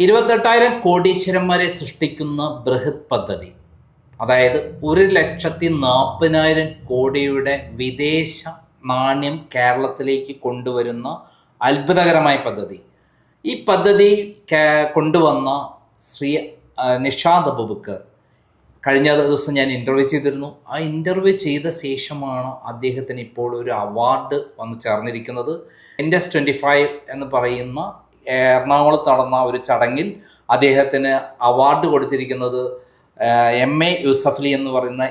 28,000 കോടീശ്വരന്മാരെ സൃഷ്ടിക്കുന്ന ബൃഹത് പദ്ധതി, അതായത് 1,40,000 കോടിയുടെ വിദേശ നാണ്യം കേരളത്തിലേക്ക് കൊണ്ടുവരുന്ന അത്ഭുതകരമായ പദ്ധതി. ഈ പദ്ധതി കൊണ്ടുവന്ന ശ്രീ നിഷാദ് അബൂബക്കർ കഴിഞ്ഞ ദിവസം ഞാൻ ഇൻ്റർവ്യൂ ചെയ്തിരുന്നു. ആ ഇൻ്റർവ്യൂ ചെയ്ത ശേഷമാണ് അദ്ദേഹത്തിന് ഇപ്പോൾ ഒരു അവാർഡ് വന്ന് ചേർന്നിരിക്കുന്നത്. ഇൻഡസ് 25 എന്ന് പറയുന്ന എറണാകുളത്ത് നടന്ന ഒരു ചടങ്ങിൽ അദ്ദേഹത്തിന് അവാർഡ് കൊടുത്തിരിക്കുന്നത് MA യൂസഫലി എന്ന് പറയുന്ന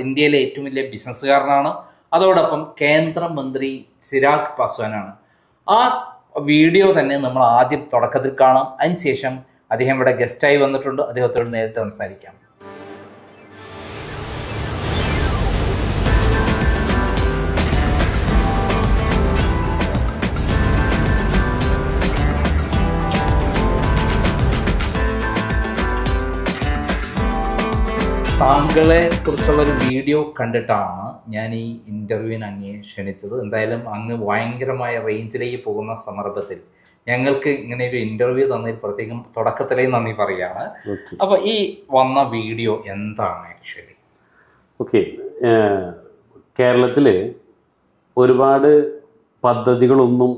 ഇന്ത്യയിലെ ഏറ്റവും വലിയ ബിസിനസ്സുകാരനാണ്. അതോടൊപ്പം കേന്ദ്രമന്ത്രി ചിരാഗ് പാസ്വാനാണ്. ആ വീഡിയോ തന്നെ നമ്മൾ ആദ്യം തുടക്കത്തിൽ കാണാം. അതിനുശേഷം അദ്ദേഹം ഇവിടെ ഗസ്റ്റായി വന്നിട്ടുണ്ട്. അദ്ദേഹത്തോട് നേരിട്ട് സംസാരിക്കാം. താങ്കളെ കുറിച്ചുള്ളൊരു വീഡിയോ കണ്ടിട്ടാണ് ഞാൻ ഈ ഇൻ്റർവ്യൂവിന് അങ്ങേ ക്ഷണിച്ചത്. എന്തായാലും അങ്ങ് ഭയങ്കരമായ റേഞ്ചിലേക്ക് പോകുന്ന സന്ദർഭത്തിൽ ഞങ്ങൾക്ക് ഇങ്ങനെ ഒരു ഇൻ്റർവ്യൂ തന്നതിൽ പ്രത്യേകം തുടക്കത്തിലേ നന്ദി പറയുകയാണ്. അപ്പോൾ ഈ വന്ന വീഡിയോ എന്താണ് ആക്ച്വലി? ഓക്കെ, കേരളത്തിൽ ഒരുപാട് പദ്ധതികളൊന്നും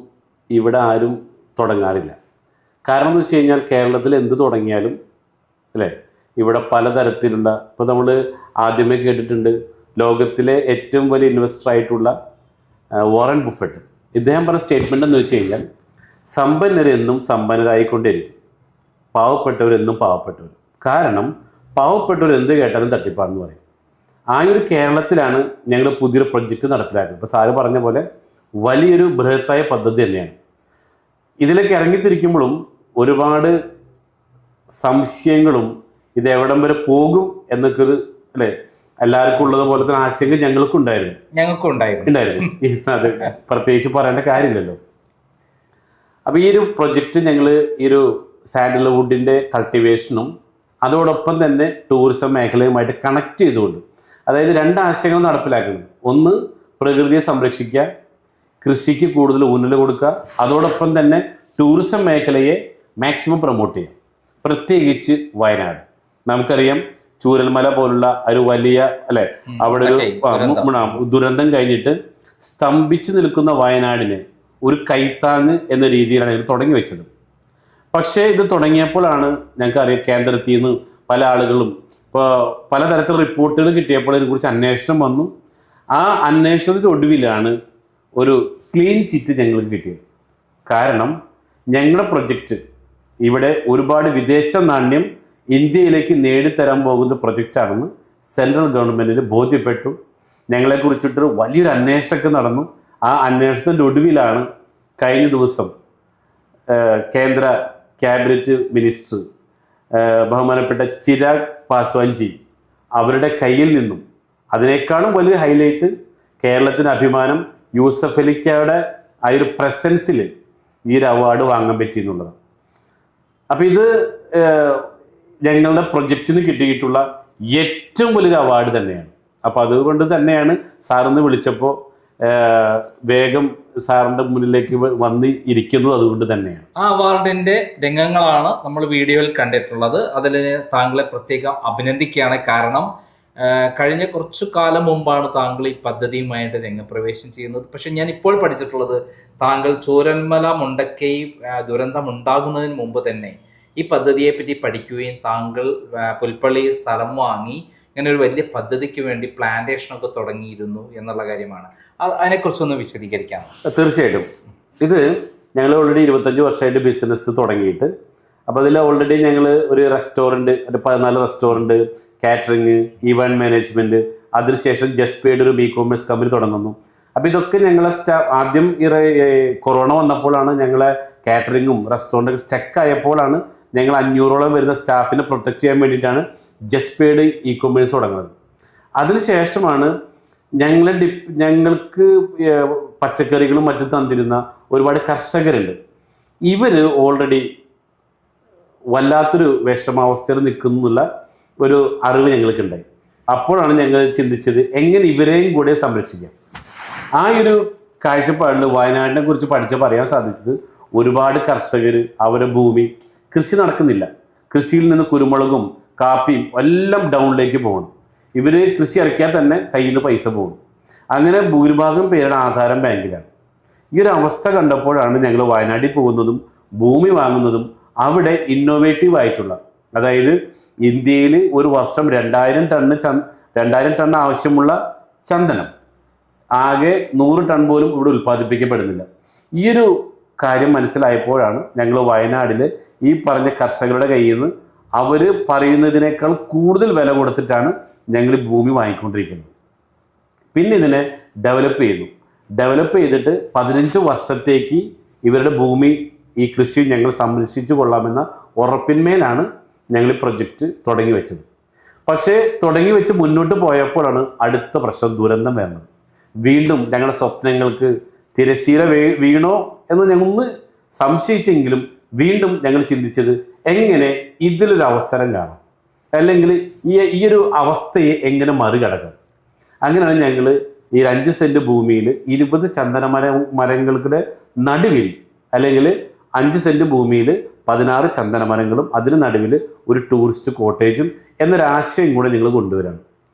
ഇവിടെ ആരും തുടങ്ങാറില്ല. കാരണം എന്ന് വെച്ച് കഴിഞ്ഞാൽ കേരളത്തിൽ എന്ത് തുടങ്ങിയാലും അല്ലേ, ഇവിടെ പലതരത്തിലുള്ള, ഇപ്പോൾ നമ്മൾ ആദ്യമേ കേട്ടിട്ടുണ്ട് ലോകത്തിലെ ഏറ്റവും വലിയ ഇൻവെസ്റ്റർ ആയിട്ടുള്ള വാറൻ ബുഫറ്റ്, ഇദ്ദേഹം പറഞ്ഞ സ്റ്റേറ്റ്മെൻ്റ് എന്ന് വെച്ച് കഴിഞ്ഞാൽ സമ്പന്നരെന്നും സമ്പന്നരായിക്കൊണ്ടിരിക്കും, പാവപ്പെട്ടവരെന്നും പാവപ്പെട്ടവർ. കാരണം പാവപ്പെട്ടവർ എന്ത് കേട്ടാലും തട്ടിപ്പാണെന്ന് പറയും. ആ ഒരു കേരളത്തിലാണ് ഞങ്ങൾ പുതിയൊരു പ്രൊജക്റ്റ് നടപ്പിലാക്കുന്നത്. ഇപ്പോൾ സാറ് പറഞ്ഞ പോലെ വലിയൊരു ബൃഹത്തായ പദ്ധതി തന്നെയാണ്. ഇതിലേക്ക് ഇറങ്ങിത്തിരിക്കുമ്പോഴും ഒരുപാട് സംശയങ്ങളും ഇത് എവിടം വരെ പോകും എന്നൊക്കെ ഒരു അല്ലേ എല്ലാവർക്കും ഉള്ളതുപോലെ തന്നെ ആശങ്ക ഞങ്ങൾക്കും ഉണ്ടായിരുന്നു. അത് പ്രത്യേകിച്ച് പറയേണ്ട കാര്യമില്ലല്ലോ. അപ്പോൾ ഈ ഒരു പ്രൊജക്റ്റ് ഞങ്ങൾ ഈ ഒരു സാൻഡൽവുഡിൻ്റെ കൾട്ടിവേഷനും അതോടൊപ്പം തന്നെ ടൂറിസം മേഖലയുമായിട്ട് കണക്ട് ചെയ്തുകൊണ്ട്, അതായത് രണ്ട് ആശയങ്ങൾ നടപ്പിലാക്കുന്നത്. ഒന്ന്, പ്രകൃതിയെ സംരക്ഷിക്കുക, കൃഷിക്ക് കൂടുതൽ ഊന്നൽ കൊടുക്കുക, അതോടൊപ്പം തന്നെ ടൂറിസം മേഖലയെ മാക്സിമം പ്രൊമോട്ട് ചെയ്യുക. പ്രത്യേകിച്ച് വയനാട് നമുക്കറിയാം, ചൂരൽമല പോലുള്ള ഒരു വലിയ അല്ലെ അവിടെ ഒരു ദുരന്തം കഴിഞ്ഞിട്ട് സ്തംഭിച്ചു നിൽക്കുന്ന വയനാടിനെ ഒരു കൈത്താങ് എന്ന രീതിയിലാണ് ഇത് തുടങ്ങി വെച്ചത്. പക്ഷേ ഇത് തുടങ്ങിയപ്പോഴാണ് ഞങ്ങൾക്കറിയാം കേന്ദ്രത്തിൽ നിന്ന് പല ആളുകളും ഇപ്പോൾ പലതരത്തിലുള്ള റിപ്പോർട്ടുകൾ കിട്ടിയപ്പോൾ ഇതിനെക്കുറിച്ച് അന്വേഷണം വന്നു. ആ അന്വേഷണത്തിൻ്റെ ഒടുവിലാണ് ഒരു ക്ലീൻ ചിറ്റ് ഞങ്ങൾക്ക് കിട്ടിയത്. കാരണം ഞങ്ങളുടെ പ്രൊജക്റ്റ് ഇവിടെ ഒരുപാട് വിദേശ നാണ്യം ഇന്ത്യയിലേക്ക് നേടിത്തരാൻ പോകുന്ന പ്രൊജക്റ്റാണെന്ന് സെൻട്രൽ ഗവൺമെൻറ്റിന് ബോധ്യപ്പെട്ടു. ഞങ്ങളെക്കുറിച്ചിട്ടൊരു വലിയൊരു അന്വേഷണമൊക്കെ നടന്നു. ആ അന്വേഷണത്തിൻ്റെ ഒടുവിലാണ് കഴിഞ്ഞ ദിവസം കേന്ദ്ര ക്യാബിനറ്റ് മിനിസ്റ്റർ ബഹുമാനപ്പെട്ട ചിരാഗ് പാസ്വാൻജി അവരുടെ കയ്യിൽ നിന്നും, അതിനേക്കാളും വലിയ ഹൈലൈറ്റ് കേരളത്തിന് അഭിമാനം യൂസഫലിക്കയുടെ ആ ഒരു പ്രസൻസിൽ ഈ ഒരു അവാർഡ് വാങ്ങാൻ പറ്റി എന്നുള്ളതാണ്. അപ്പം ഇത് ഞങ്ങളുടെ പ്രൊജക്റ്റിന് കിട്ടിയിട്ടുള്ള ഏറ്റവും വലിയൊരു അവാർഡ് തന്നെയാണ്. അപ്പോൾ അതുകൊണ്ട് തന്നെയാണ് സാറിന്ന് വിളിച്ചപ്പോൾ വേഗം സാറിൻ്റെ മുന്നിലേക്ക് വന്ന് ഇരിക്കുന്നത്. അതുകൊണ്ട് തന്നെയാണ് ആ അവാർഡിൻ്റെ രംഗങ്ങളാണ് നമ്മൾ വീഡിയോയിൽ കണ്ടിട്ടുള്ളത്. അതിൽ താങ്കളെ പ്രത്യേകം അഭിനന്ദിക്കുകയാണ്. കാരണം കഴിഞ്ഞ കുറച്ചു കാലം മുമ്പാണ് താങ്കൾ ഈ പദ്ധതിയുമായിട്ട് രംഗപ്രവേശം ചെയ്യുന്നത്. പക്ഷെ ഞാൻ ഇപ്പോൾ പഠിച്ചിട്ടുള്ളത് താങ്കൾ ചൂരൽമല മുണ്ടക്കൈ ദുരന്തം ഉണ്ടാകുന്നതിന് മുമ്പ് തന്നെ ഈ പദ്ധതിയെപ്പറ്റി പഠിക്കുകയും താങ്കൾ പുൽപ്പള്ളി സ്ഥലം വാങ്ങി ഇങ്ങനെ ഒരു വലിയ പദ്ധതിക്ക് വേണ്ടി പ്ലാന്റേഷനൊക്കെ തുടങ്ങിയിരുന്നു എന്നുള്ള കാര്യമാണ്. അതിനെക്കുറിച്ചൊന്ന് വിശദീകരിക്കാം. തീർച്ചയായിട്ടും. ഇത് ഞങ്ങൾ ഓൾറെഡി 25 വർഷമായിട്ട് ബിസിനസ് തുടങ്ങിയിട്ട്, അപ്പോൾ അതിൽ ഓൾറെഡി ഞങ്ങൾ ഒരു റെസ്റ്റോറൻറ്റ്, ഒരു 14 റെസ്റ്റോറൻറ്റ്, കാറ്ററിങ്, ഈവൻറ്റ് മാനേജ്മെൻറ്റ്, അതിനുശേഷം ജസ്റ്റ് പെയ്ഡ് ഒരു e-commerce കമ്പനി തുടങ്ങുന്നു. അപ്പോൾ ഇതൊക്കെ ഞങ്ങളെ ആദ്യം കൊറോണ വന്നപ്പോഴാണ് ഞങ്ങളെ കാറ്ററിങ്ങും റെസ്റ്റോറൻറ്റൊക്കെ സ്റ്റക്കായപ്പോഴാണ് ഞങ്ങൾ 500ഓളം വരുന്ന സ്റ്റാഫിനെ പ്രൊട്ടക്റ്റ് ചെയ്യാൻ വേണ്ടിയിട്ടാണ് ജസ്റ്റ് പെയ്ഡ് e-commerce തുടങ്ങുന്നത്. അതിനുശേഷമാണ് ഞങ്ങൾക്ക് പച്ചക്കറികളും മറ്റും തന്നിരുന്ന ഒരുപാട് കർഷകരുണ്ട്. ഇവർ ഓൾറെഡി വല്ലാത്തൊരു വിഷമാവസ്ഥയിൽ നിൽക്കുന്നുള്ള ഒരു അറിവ് ഞങ്ങൾക്കുണ്ടായി. അപ്പോഴാണ് ഞങ്ങൾ ചിന്തിച്ചത് എങ്ങനെ ഇവരെയും കൂടെ സംരക്ഷിക്കാം. ആ ഒരു കാഴ്ചപ്പാടിൽ വയനാടിനെ കുറിച്ച് പഠിച്ചപ്പോൾ അറിയാൻ സാധിച്ചത് ഒരുപാട് കർഷകർ അവരുടെ ഭൂമി കൃഷി നടക്കുന്നില്ല. കൃഷിയിൽ നിന്ന് കുരുമുളകും കാപ്പിയും എല്ലാം ഡൗണിലേക്ക് പോകണം. ഇവർ കൃഷി ഇറക്കിയാൽ തന്നെ കയ്യിൽ നിന്ന് പൈസ പോകും. അങ്ങനെ ഭൂരിഭാഗം പേരുടെ ആധാരം ബാങ്കിലാണ്. ഈ ഒരു അവസ്ഥ കണ്ടപ്പോഴാണ് ഞങ്ങൾ വയനാട്ടിൽ പോകുന്നതും ഭൂമി വാങ്ങുന്നതും. അവിടെ ഇന്നോവേറ്റീവ് ആയിട്ടുള്ള, അതായത് ഇന്ത്യയിൽ ഒരു വർഷം 2000 ടൺ ആവശ്യമുള്ള ചന്ദനം ആകെ 100 ടൺ പോലും ഇവിടെ ഉൽപ്പാദിപ്പിക്കപ്പെടുന്നില്ല. ഈ ഒരു കാര്യം മനസ്സിലായപ്പോഴാണ് ഞങ്ങൾ വയനാട്ടിൽ ഈ പറഞ്ഞ കർഷകരുടെ കയ്യിൽ നിന്ന് അവർ പറയുന്നതിനേക്കാൾ കൂടുതൽ വില കൊടുത്തിട്ടാണ് ഞങ്ങൾ ഭൂമി വാങ്ങിക്കൊണ്ടിരിക്കുന്നത്. പിന്നെ ഇതിനെ ഡെവലപ്പ് ചെയ്തിട്ട് 15 വർഷത്തേക്ക് ഇവരുടെ ഭൂമി ഈ കൃഷി ഞങ്ങൾ സംരക്ഷിച്ചു കൊള്ളാമെന്ന ഉറപ്പിന്മേലാണ് ഞങ്ങൾ ഈ പ്രൊജക്റ്റ് തുടങ്ങി വെച്ചത്. പക്ഷേ തുടങ്ങി വെച്ച് മുന്നോട്ട് പോയപ്പോഴാണ് അടുത്ത പ്രശ്നം, ദുരന്തം വരുന്നത്. വീണ്ടും ഞങ്ങളുടെ സ്വപ്നങ്ങൾക്ക് തിരശ്ശീല വീണോ എന്ന് ഞങ്ങളൊന്ന് സംശയിച്ചെങ്കിലും വീണ്ടും ഞങ്ങൾ ചിന്തിച്ചത് എങ്ങനെ ഇതിലൊരു അവസരം കാണാം, അല്ലെങ്കിൽ ഈ ഒരു അവസ്ഥയെ എങ്ങനെ മറികടക്കാം. അങ്ങനെയാണ് ഞങ്ങൾ ഈ 5 സെന്റ് ഭൂമിയിൽ 20 ചന്ദന മരങ്ങളുടെ നടുവിൽ, അല്ലെങ്കിൽ 5 സെന്റ് ഭൂമിയിൽ 16 ചന്ദന മരങ്ങളും അതിന് നടുവിൽ ഒരു ടൂറിസ്റ്റ് കോട്ടേജും എന്നൊരാശയം കൂടെ ഞങ്ങൾ കൊണ്ടുവരാണ്.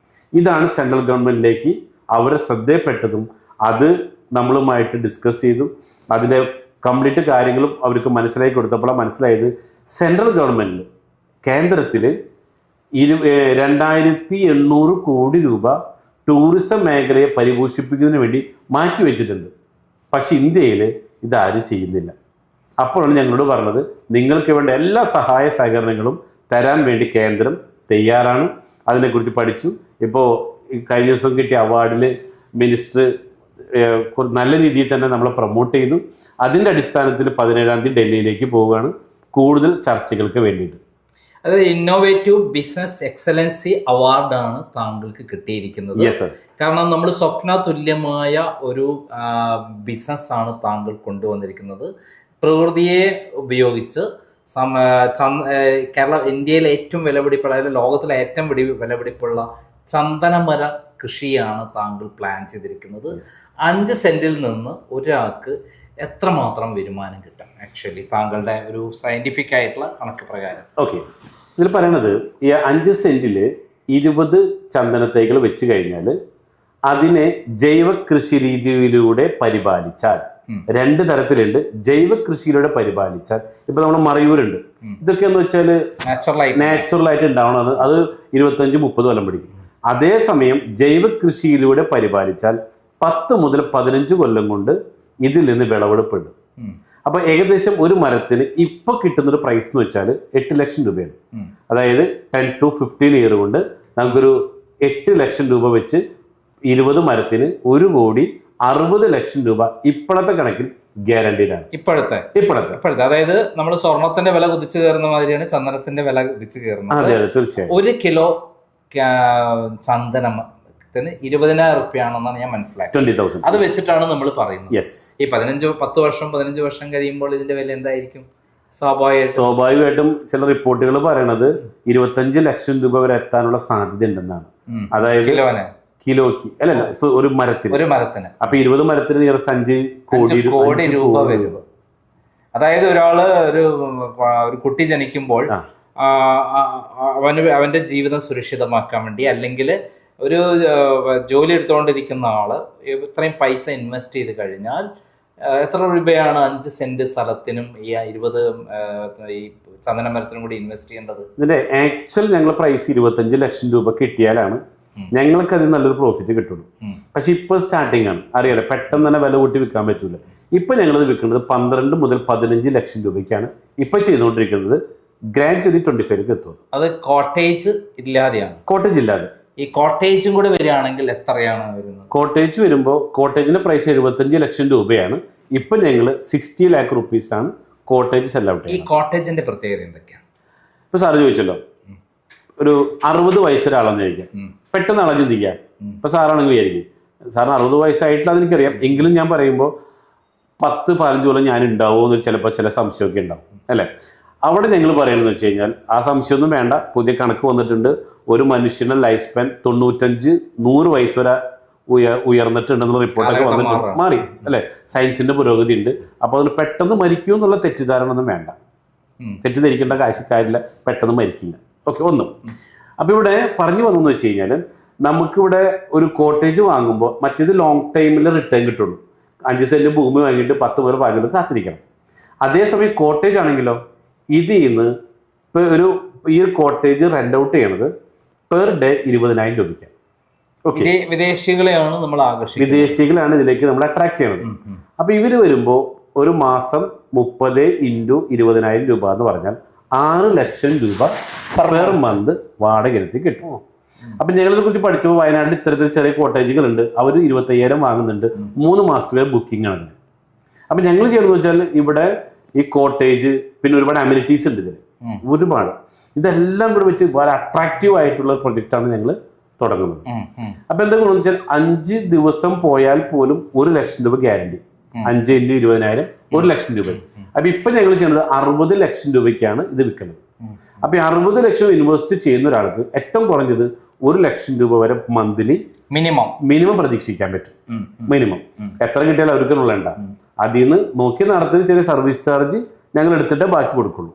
ഇതാണ് സെൻട്രൽ ഗവൺമെൻറ്റിലേക്ക് അവരെ ശ്രദ്ധയപ്പെട്ടതും അത് നമ്മളുമായിട്ട് ഡിസ്കസ് ചെയ്തു. അതിൻ്റെ കംപ്ലീറ്റ് കാര്യങ്ങളും അവർക്ക് മനസ്സിലാക്കി കൊടുത്തപ്പോഴാണ് മനസ്സിലായത് സെൻട്രൽ ഗവൺമെൻറ്റിൽ കേന്ദ്രത്തിൽ 2800 കോടി രൂപ ടൂറിസം മേഖലയെ പരിപോഷിപ്പിക്കുന്നതിന് വേണ്ടി മാറ്റിവെച്ചിട്ടുണ്ട്. പക്ഷെ ഇന്ത്യയിൽ ഇതാരും ചെയ്യുന്നില്ല. അപ്പോഴാണ് ഞങ്ങളോട് പറഞ്ഞത്, നിങ്ങൾക്ക് വേണ്ട എല്ലാ സഹായ സഹകരണങ്ങളും തരാൻ വേണ്ടി കേന്ദ്രം തയ്യാറാണ്. അതിനെക്കുറിച്ച് പഠിച്ചു. ഇപ്പോൾ കഴിഞ്ഞ ദിവസം കിട്ടിയ അവാർഡിൽ മിനിസ്റ്റർ നല്ല രീതിയിൽ തന്നെ നമ്മളെ പ്രൊമോട്ട് ചെയ്തു. അതിൻ്റെ അടിസ്ഥാനത്തിൽ 17-ാം തീയതി ഡൽഹിയിലേക്ക് പോവുകയാണ് കൂടുതൽ ചർച്ചകൾക്ക് വേണ്ടിയിട്ട്. അത് ഇന്നോവേറ്റീവ് ബിസിനസ് എക്സലൻസി അവാർഡാണ് താങ്കൾക്ക് കിട്ടിയിരിക്കുന്നത്. കാരണം നമ്മൾ സ്വപ്ന തുല്യമായ ഒരു ബിസിനസ്സാണ് താങ്കൾ കൊണ്ടുവന്നിരിക്കുന്നത്. പ്രകൃതിയെ ഉപയോഗിച്ച് ഇന്ത്യയിലെ ഏറ്റവും വിലപിടിപ്പുള്ള, അതായത് ലോകത്തിലെ ഏറ്റവും വിലപിടിപ്പുള്ള ചന്ദനമര കൃഷിയാണ് താങ്കൾ പ്ലാൻ ചെയ്തിരിക്കുന്നത്. 5 സെന്റിൽ നിന്ന് ഒരാൾക്ക് എത്രമാത്രം വരുമാനം കിട്ടും ആക്ച്വലി താങ്കളുടെ ഒരു സയന്റിഫിക് ആയിട്ടുള്ള കണക്ക് പ്രകാരം? ഓക്കെ, ഇതിൽ പറയണത് ഈ 5 സെന്റിൽ 20 ചന്ദനത്തൈകൾ വെച്ച് കഴിഞ്ഞാൽ അതിനെ ജൈവ കൃഷി രീതിയിലൂടെ പരിപാലിച്ചാൽ, 2 തരത്തിലുണ്ട്. ജൈവ കൃഷിയിലൂടെ പരിപാലിച്ചാൽ, ഇപ്പൊ നമ്മുടെ മറയൂരുണ്ട്, ഇതൊക്കെ എന്ന് വെച്ചാൽ നാച്ചുറൽ ആയിട്ട് ഉണ്ടാവണത്. അത് 25-30 കൊല്ലം പിടിക്കും. അതേസമയം ജൈവ കൃഷിയിലൂടെ പരിപാലിച്ചാൽ 10 മുതൽ 15 കൊല്ലം കൊണ്ട് ഇതിൽ നിന്ന് വിളവെടുപ്പുണ്ട്. അപ്പൊ ഏകദേശം ഒരു മരത്തിന് ഇപ്പൊ കിട്ടുന്നൊരു പ്രൈസ് എന്ന് വെച്ചാൽ 8 ലക്ഷം രൂപയാണ്. അതായത് 10 to 15 ഇയർ കൊണ്ട് നമുക്കൊരു 8 ലക്ഷം രൂപ വെച്ച് 20 മരത്തിന് 1,60 ലക്ഷം രൂപ ഇപ്പോഴത്തെ കണക്കിൽ ഗ്യാരണ്ടീഡ് ആണ്. ഇപ്പോഴത്തെ അതായത് നമ്മൾ സ്വർണത്തിന്റെ വില കുതിച്ചു കയറുന്ന മാതിരിയാണ് ചന്ദനത്തിന്റെ വില കുതിച്ചു കയറുന്നത്. അതെ അതെ, തീർച്ചയായും. 1 കിലോ ചന്ദനത്തിന് 20,000 റുപ്യാണെന്നാണ് ഞാൻ മനസ്സിലാക്കിയത്. 20,000. അത് വെച്ചിട്ടാണ് നമ്മൾ പറയുന്നത്. ഈ 15 വർഷം കഴിയുമ്പോൾ ഇതിന്റെ വില എന്തായിരിക്കും? സ്വാഭാവികമായിട്ടും ചില റിപ്പോർട്ടുകൾ പറയണത് 25 ലക്ഷം രൂപ വരെ എത്താനുള്ള സാധ്യത ഉണ്ടെന്നാണ്. അതായത് കിലോക്ക് അല്ലല്ല, ഒരു മരത്തിന്. അപ്പൊ 20 മരത്തിന് 5 കോടി രൂപ വരും. അതായത് ഒരാള് ഒരു കുട്ടി ജനിക്കുമ്പോൾ അവന്റെ ജീവിതം സുരക്ഷിതമാക്കാൻ വേണ്ടി, അല്ലെങ്കിൽ ഒരു ജോലി എടുത്തുകൊണ്ടിരിക്കുന്ന ആള് ഇത്രയും പൈസ ഇൻവെസ്റ്റ് ചെയ്ത് കഴിഞ്ഞാൽ എത്ര രൂപയാണ് 5 സെന്റ് സ്ഥലത്തിനും ഈ 20 ഈ ചന്ദന മരത്തിനും കൂടി ഇൻവെസ്റ്റ് ചെയ്യേണ്ടത്? ഇതിന്റെ ആക്ച്വൽ ഞങ്ങൾ പ്രൈസ് 25 ലക്ഷം രൂപ കിട്ടിയാലാണ് ഞങ്ങൾക്ക് അതിൽ നല്ലൊരു പ്രോഫിറ്റ് കിട്ടുള്ളൂ. പക്ഷെ ഇപ്പൊ സ്റ്റാർട്ടിംഗ് ആണ്, അറിയാലോ, പെട്ടെന്ന് തന്നെ വില കൂട്ടി വിൽക്കാൻ പറ്റൂല. ഇപ്പൊ ഞങ്ങളത് വിൽക്കുന്നത് 12 മുതൽ 15 ലക്ഷം രൂപയ്ക്കാണ് ഇപ്പൊ ചെയ്തുകൊണ്ടിരിക്കുന്നത്. ഗ്രാജുവലി 25 എത്തും. അത് കോട്ടേജ് ഇല്ലാതെയാണ്. കോട്ടേജ് ഇല്ലാതെ. ഈ കോട്ടേജും കൂടെ വരികയാണെങ്കിൽ എത്രയാണ് വരുന്നത്? കോട്ടേജ് വരുമ്പോൾ കോട്ടേജിന്റെ പ്രൈസ് 75 ലക്ഷം രൂപയാണ്. ഇപ്പൊ ഞങ്ങൾ 60 lakh rupees ആണ് കോട്ടേജ് സെൽ ഔട്ട്. ഈ കോട്ടേജിന്റെ പ്രത്യേകത എന്തൊക്കെയാണ്? ഇപ്പൊ സാറ് ചോദിച്ചല്ലോ, ഒരു 60 വയസ്സൊരാളെന്ന് ചോദിക്കാം, പെട്ടെന്ന് ആളെ ചിന്തിക്കാം. ഇപ്പൊ സാറാണെങ്കിൽ വിചാരിക്കും സാറിന് 60 വയസ്സായിട്ടില്ല, അതെനിക്കറിയാം. എങ്കിലും ഞാൻ പറയുമ്പോൾ 10-15 കൊല്ലം ഞാൻ ഉണ്ടാവുമോ എന്ന് ചിലപ്പോൾ ചില സംശയമൊക്കെ ഉണ്ടാവും, അല്ലേ? അവിടെ ഞങ്ങൾ പറയുന്നത് വെച്ച് കഴിഞ്ഞാൽ ആ സംശയമൊന്നും വേണ്ട. പുതിയ കണക്ക് വന്നിട്ടുണ്ട്. ഒരു മനുഷ്യന്റെ ലൈഫ് സ്പാൻ 95-100 വയസ്സ് വരെ ഉയർന്നിട്ടുണ്ടെന്നുള്ള റിപ്പോർട്ടൊക്കെ വന്നിട്ട് മാറി, അല്ലേ? സയൻസിന്റെ പുരോഗതി ഉണ്ട്. അപ്പോൾ അതിന് പെട്ടെന്ന് മരിക്കൂ എന്നുള്ള തെറ്റിദ്ധാരണ ഒന്നും വേണ്ട. തെറ്റിദ്ധരിക്കേണ്ട കാര്യമില്ല, പെട്ടെന്ന് മരിക്കില്ല. ഓക്കെ, ഒന്നും. അപ്പോൾ ഇവിടെ പറഞ്ഞു വന്നെന്ന് വെച്ച് കഴിഞ്ഞാൽ നമുക്കിവിടെ ഒരു കോട്ടേജ് വാങ്ങുമ്പോൾ മറ്റേത് ലോങ് ടൈമിൽ റിട്ടേൺ കിട്ടുള്ളൂ. 5 സെന്റ് ഭൂമി വാങ്ങിയിട്ട് 10 മുതൽ 15 കാത്തിരിക്കണം. അതേസമയം കോട്ടേജ് ആണെങ്കിലോ ഇതിൽ നിന്ന് ഇപ്പോൾ ഈ ഒരു കോട്ടേജ് റെന്റ് ഔട്ട് ചെയ്യണത് പെർ ഡേ 20,000 രൂപയ്ക്ക്. ഓക്കെ, വിദേശികളെയാണ് നമ്മൾ ആകർഷിക്കുന്നത്, വിദേശികളാണ് ഇതിലേക്ക് നമ്മൾ അട്രാക്ട് ചെയ്യണത്. അപ്പോൾ ഇവർ വരുമ്പോൾ ഒരു മാസം 30 × 20,000 രൂപ എന്ന് പറഞ്ഞാൽ 6 ലക്ഷം രൂപ പെർ മന്ത് വാടക എടുത്ത് കിട്ടും. അപ്പം ഞങ്ങളെ കുറിച്ച് പഠിച്ചപ്പോൾ വയനാട്ടിൽ ഇത്തരത്തിൽ ചെറിയ കോട്ടേജുകളുണ്ട്, അവർ 25,000 വാങ്ങുന്നുണ്ട്, 3 മാസത്തെ ബുക്കിംഗ് ആണ്. അപ്പം ഞങ്ങൾ ചെയ്യണമെന്ന് വെച്ചാൽ ഇവിടെ ഈ കോട്ടേജ് പിന്നെ ഒരുപാട് അമ്യൂണിറ്റീസ് ഉണ്ട് ഇതിൽ, ഒരുപാട്. ഇതെല്ലാം കൂടെ വെച്ച് വളരെ അട്രാക്റ്റീവ് ആയിട്ടുള്ള പ്രൊജക്റ്റാണ് ഞങ്ങൾ തുടങ്ങുന്നത്. അപ്പം എന്താ ഗുണമെന്ന് വെച്ചാൽ 5 ദിവസം പോയാൽ പോലും 1 ലക്ഷം രൂപ ഗ്യാരണ്ടി. 5 × 20,000 1 ലക്ഷം രൂപ. അപ്പം ഇപ്പം ഞങ്ങൾ ചെയ്യുന്നത് 60 ലക്ഷം രൂപയ്ക്കാണ് ഇത് വിൽക്കുന്നത്. അപ്പം 60 ലക്ഷം ഇൻവെസ്റ്റ് ചെയ്യുന്ന ഒരാൾക്ക് ഏറ്റവും കുറഞ്ഞത് 1 ലക്ഷം രൂപ വരെ മന്ത്ലി മിനിമം പ്രതീക്ഷിക്കാൻ പറ്റും. മിനിമം എത്ര കിട്ടിയാലും അവർക്ക് ഉള്ളേണ്ട. അതിൽ നിന്ന് നോക്കി നടത്തുന്ന ചെറിയ സർവീസ് ചാർജ് ഞങ്ങൾ എടുത്തിട്ടേ ബാക്കി കൊടുക്കുള്ളൂ.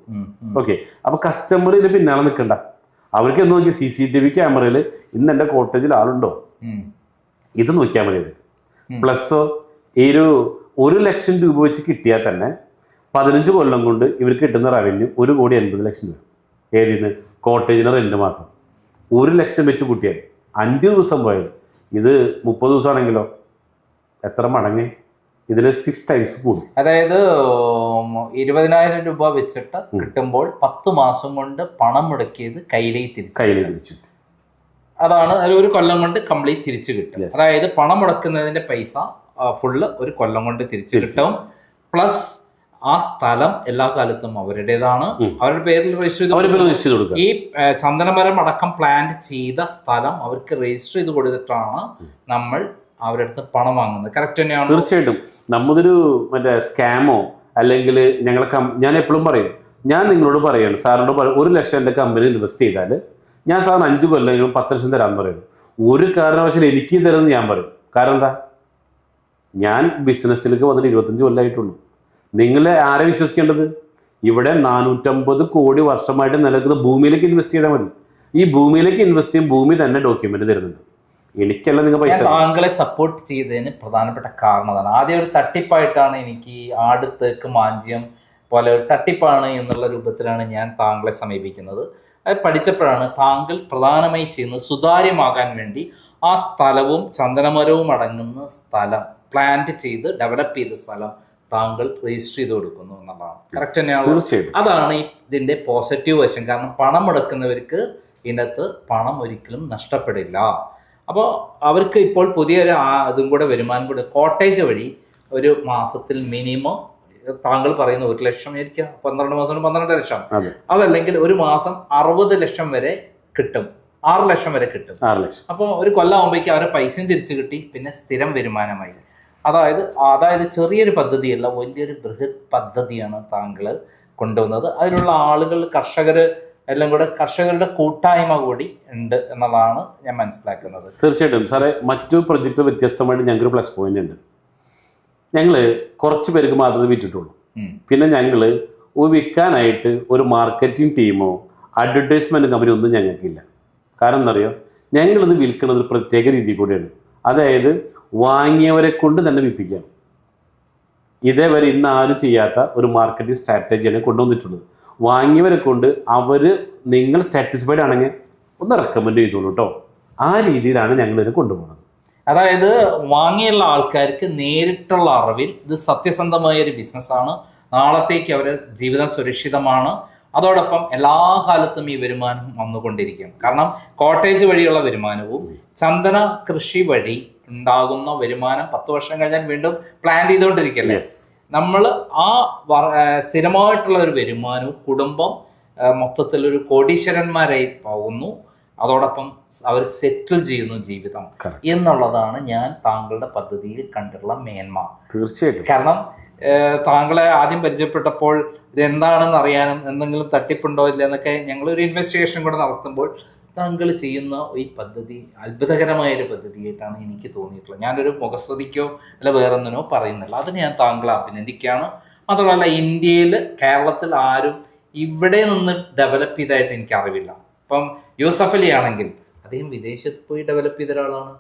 ഓക്കെ, അപ്പൊ കസ്റ്റമർ ഇതിന് പിന്നാലെ നിൽക്കണ്ട. അവർക്ക് എന്ന് നോക്കി CCTV ക്യാമറയിൽ ഇന്ന് എൻ്റെ കോട്ടേജിൽ ആളുണ്ടോ ഇത് നോക്കിയാൽ മതി. പ്ലസ് ഈ 1 ലക്ഷം രൂപ വെച്ച് കിട്ടിയാൽ തന്നെ 15 കൊല്ലം കൊണ്ട് ഇവർക്ക് കിട്ടുന്ന റവന്യൂ 1,80,00,000 രൂപ. ഏതിന്ന് കോട്ടേജിന് റെന്റ് മാത്രം 1 ലക്ഷം വെച്ച് കൂട്ടിയാൽ 5 ദിവസം പോയത് ഇത് 30 ദിവസമാണെങ്കിലോ എത്ര മടങ്ങ്? ഇതിന് 6 ടൈംസ് കൂടും. അതായത് 20,000 രൂപ വെച്ചിട്ട് കിട്ടുമ്പോൾ 10 മാസം കൊണ്ട് പണം മുടക്കിയത് കയ്യിലേക്ക് തിരിച്ചു. അതാണ് ഒരു കൊല്ലം കൊണ്ട് കംപ്ലീറ്റ് തിരിച്ചു കിട്ടും. അതായത് പണം മുടക്കുന്നതിന്റെ പൈസ ഫുള്ള് ഒരു കൊല്ലം കൊണ്ട് തിരിച്ചു കിട്ടും. പ്ലസ് ആ സ്ഥലം എല്ലാ കാലത്തും അവരുടേതാണ്, അവരുടെ പേരിൽ രജിസ്റ്റർ ചെയ്ത് ഈ ചന്ദനമരം അടക്കം പ്ലാന്റ് ചെയ്ത സ്ഥലം അവർക്ക് രജിസ്റ്റർ ചെയ്ത് കൊടുത്തിട്ടാണ് നമ്മൾ അവരുടെ അടുത്ത് പണം വാങ്ങുന്നത്. കറക്റ്റ് തന്നെയാണ്. തീർച്ചയായിട്ടും നമ്മതൊരു മറ്റേ സ്കാമോ അല്ലെങ്കിൽ ഞാൻ എപ്പോഴും പറയും, ഞാൻ നിങ്ങളോട് പറയാണ്, സാറിനോട് പറയും 1 ലക്ഷം എൻ്റെ കമ്പനി ഇൻവെസ്റ്റ് ചെയ്താൽ ഞാൻ സാറിന് 5 കൊല്ലം 10 ലക്ഷം തരാമെന്ന് പറയുന്നു. ഒരു കാരണവശാലും എനിക്ക് തരുമെന്ന് ഞാൻ പറയും. കാരണം എന്താ, ഞാൻ ബിസിനസ്സിലേക്ക് വന്നിട്ട് 25 കൊല്ലമായിട്ടുള്ളൂ. നിങ്ങളെ ആരെ വിശ്വസിക്കേണ്ടത്? ഇവിടെ 450 കോടി വർഷമായിട്ട് നിലനിൽക്കുന്ന ഭൂമിയിലേക്ക് ഇൻവെസ്റ്റ് ചെയ്താൽ മതി. ഈ ഭൂമിയിലേക്ക് ഇൻവെസ്റ്റ് ചെയ്യും, ഭൂമി തന്നെ ഡോക്യുമെന്റ് തരുന്നുണ്ട്. എനിക്കല്ല നിങ്ങൾ പൈസ. താങ്കളെ സപ്പോർട്ട് ചെയ്തതിന് പ്രധാനപ്പെട്ട കാരണം അതാണ്. ആദ്യം ഒരു തട്ടിപ്പായിട്ടാണ് എനിക്ക് ആട് തേക്ക് മാഞ്ചിയം പോലെ ഒരു തട്ടിപ്പാണ് എന്നുള്ള രൂപത്തിലാണ് ഞാൻ താങ്കളെ സമീപിക്കുന്നത്. അത് പഠിച്ചപ്പോഴാണ് താങ്കൾ പ്രധാനമായി ചെയ്യുന്നത് സുതാര്യമാകാൻ വേണ്ടി ആ സ്ഥലവും ചന്ദനമരവും അടങ്ങുന്ന സ്ഥലം പ്ലാന്റ് ചെയ്ത് ഡെവലപ്പ് ചെയ്ത സ്ഥലം താങ്കൾ രജിസ്റ്റർ ചെയ്ത് കൊടുക്കുന്നു എന്നുള്ളതാണ്. കറക്റ്റ് തന്നെയാണ്. അതാണ് ഇതിന്റെ പോസിറ്റീവ് വശം. കാരണം പണം മുടക്കുന്നവർക്ക് ഇതിനകത്ത് പണം ഒരിക്കലും നഷ്ടപ്പെടില്ല. അപ്പോൾ അവർക്ക് ഇപ്പോൾ പുതിയൊരു ഇതും കൂടെ വരുമാനം കൂടെ കോട്ടേജ് വഴി ഒരു മാസത്തിൽ മിനിമം താങ്കൾ പറയുന്ന 1 ലക്ഷം ആയിരിക്കാം, 12 മാസം 12 ലക്ഷം, അതല്ലെങ്കിൽ ഒരു മാസം 60 ലക്ഷം വരെ കിട്ടും, 6 ലക്ഷം വരെ കിട്ടും. അപ്പോൾ ഒരു കൊല്ലമാകുമ്പോഴേക്കും അവരെ പൈസയും തിരിച്ചു കിട്ടി, പിന്നെ സ്ഥിരം വരുമാനമായി. അതായത് ചെറിയൊരു പദ്ധതിയല്ല, വലിയൊരു ബൃഹത് പദ്ധതിയാണ് താങ്കൾ കൊണ്ടുവന്നത്. അതിലുള്ള ആളുകൾ കർഷകർ എല്ലാം കൂടെ കർഷകരുടെ കൂട്ടായ്മ കൂടി ഉണ്ട് എന്നുള്ളതാണ് ഞാൻ മനസ്സിലാക്കുന്നത്. തീർച്ചയായിട്ടും സാറേ, മറ്റു പ്രൊജക്ട് വ്യത്യസ്തമായിട്ട് ഞങ്ങൾക്കൊരു പ്ലസ് പോയിന്റ് ഉണ്ട്. ഞങ്ങൾ കുറച്ച് പേർക്ക് മാത്രമേ വിറ്റിട്ടുള്ളൂ. പിന്നെ ഞങ്ങൾ വിൽക്കാനായിട്ട് ഒരു മാർക്കറ്റിംഗ് ടീമോ അഡ്വർടൈസ്മെന്റ് കമ്പനി ഒന്നും ഞങ്ങൾക്കില്ല. കാരണം എന്നറിയോ, ഞങ്ങളിത് വിൽക്കുന്നത് ഒരു പ്രത്യേക രീതി കൂടിയാണ്. അതായത് വാങ്ങിയവരെ കൊണ്ട് തന്നെ വിൽപ്പിക്കാം. ഇതേവരെ ഇന്ന് ആരും ചെയ്യാത്ത ഒരു മാർക്കറ്റിംഗ് സ്ട്രാറ്റജിയാണ് കൊണ്ടുവന്നിട്ടുള്ളത്. വാങ്ങിയവരെ കൊണ്ട് നിങ്ങൾ സാറ്റിസ്ഫൈഡ് ആണെങ്കിൽ ഒന്ന് റെക്കമെൻഡ് ചെയ്തോളൂ കേട്ടോ. ആ രീതിയിലാണ് ഞങ്ങളിത് കൊണ്ടുപോകുന്നത്. അതായത് വാങ്ങിയുള്ള ആൾക്കാർക്ക് നേരിട്ടുള്ള അറിവിൽ ഇത് സത്യസന്ധമായ ഒരു ബിസിനസ്സാണ്, നാളത്തേക്ക് അവരുടെ ജീവിതം സുരക്ഷിതമാണ്. അതോടൊപ്പം എല്ലാ കാലത്തും ഈ വരുമാനം വന്നുകൊണ്ടിരിക്കും. കാരണം കോട്ടേജ് വഴിയുള്ള വരുമാനവും ചന്ദന കൃഷി വഴി ഉണ്ടാകുന്ന വരുമാനം 10 വർഷം കഴിഞ്ഞാൽ വീണ്ടും പ്ലാൻ ചെയ്തുകൊണ്ടിരിക്കല്ലേ. നമ്മൾ ആ സ്ഥിരമായിട്ടുള്ള ഒരു വരുമാനവും കുടുംബം മൊത്തത്തിലൊരു കോടീശ്വരന്മാരായി പോകുന്നു. അതോടൊപ്പം അവർ സെറ്റിൽ ചെയ്യുന്നു ജീവിതം എന്നുള്ളതാണ് ഞാൻ താങ്കളുടെ പദ്ധതിയിൽ കണ്ടിട്ടുള്ള മേന്മ. തീർച്ചയായിട്ടും. കാരണം താങ്കളെ ആദ്യം പരിചയപ്പെട്ടപ്പോൾ ഇതെന്താണെന്ന് അറിയാനും എന്തെങ്കിലും തട്ടിപ്പുണ്ടോ ഇല്ല എന്നൊക്കെ ഞങ്ങളൊരു ഇൻവെസ്റ്റിഗേഷൻ കൂടെ നടത്തുമ്പോൾ താങ്കൾ ചെയ്യുന്ന ഈ പദ്ധതി അത്ഭുതകരമായൊരു പദ്ധതിയായിട്ടാണ് എനിക്ക് തോന്നിയിട്ടുള്ളത്. ഞാനൊരു മുഖസ്തുതിക്കോ അല്ല വേറൊന്നിനോ പറയുന്നില്ല, അതിന് ഞാൻ താങ്കളെ അഭിനന്ദിക്കുകയാണ്. മാത്രമല്ല ഇന്ത്യയിൽ കേരളത്തിൽ ആരും ഇവിടെ നിന്ന് ഡെവലപ്പ് ചെയ്തതായിട്ട് എനിക്ക് അറിവില്ല. ഇപ്പം യൂസഫ് അലി ആണെങ്കിൽ അദ്ദേഹം വിദേശത്ത് പോയി ഡെവലപ്പ് ചെയ്ത ഒരാളാണ്.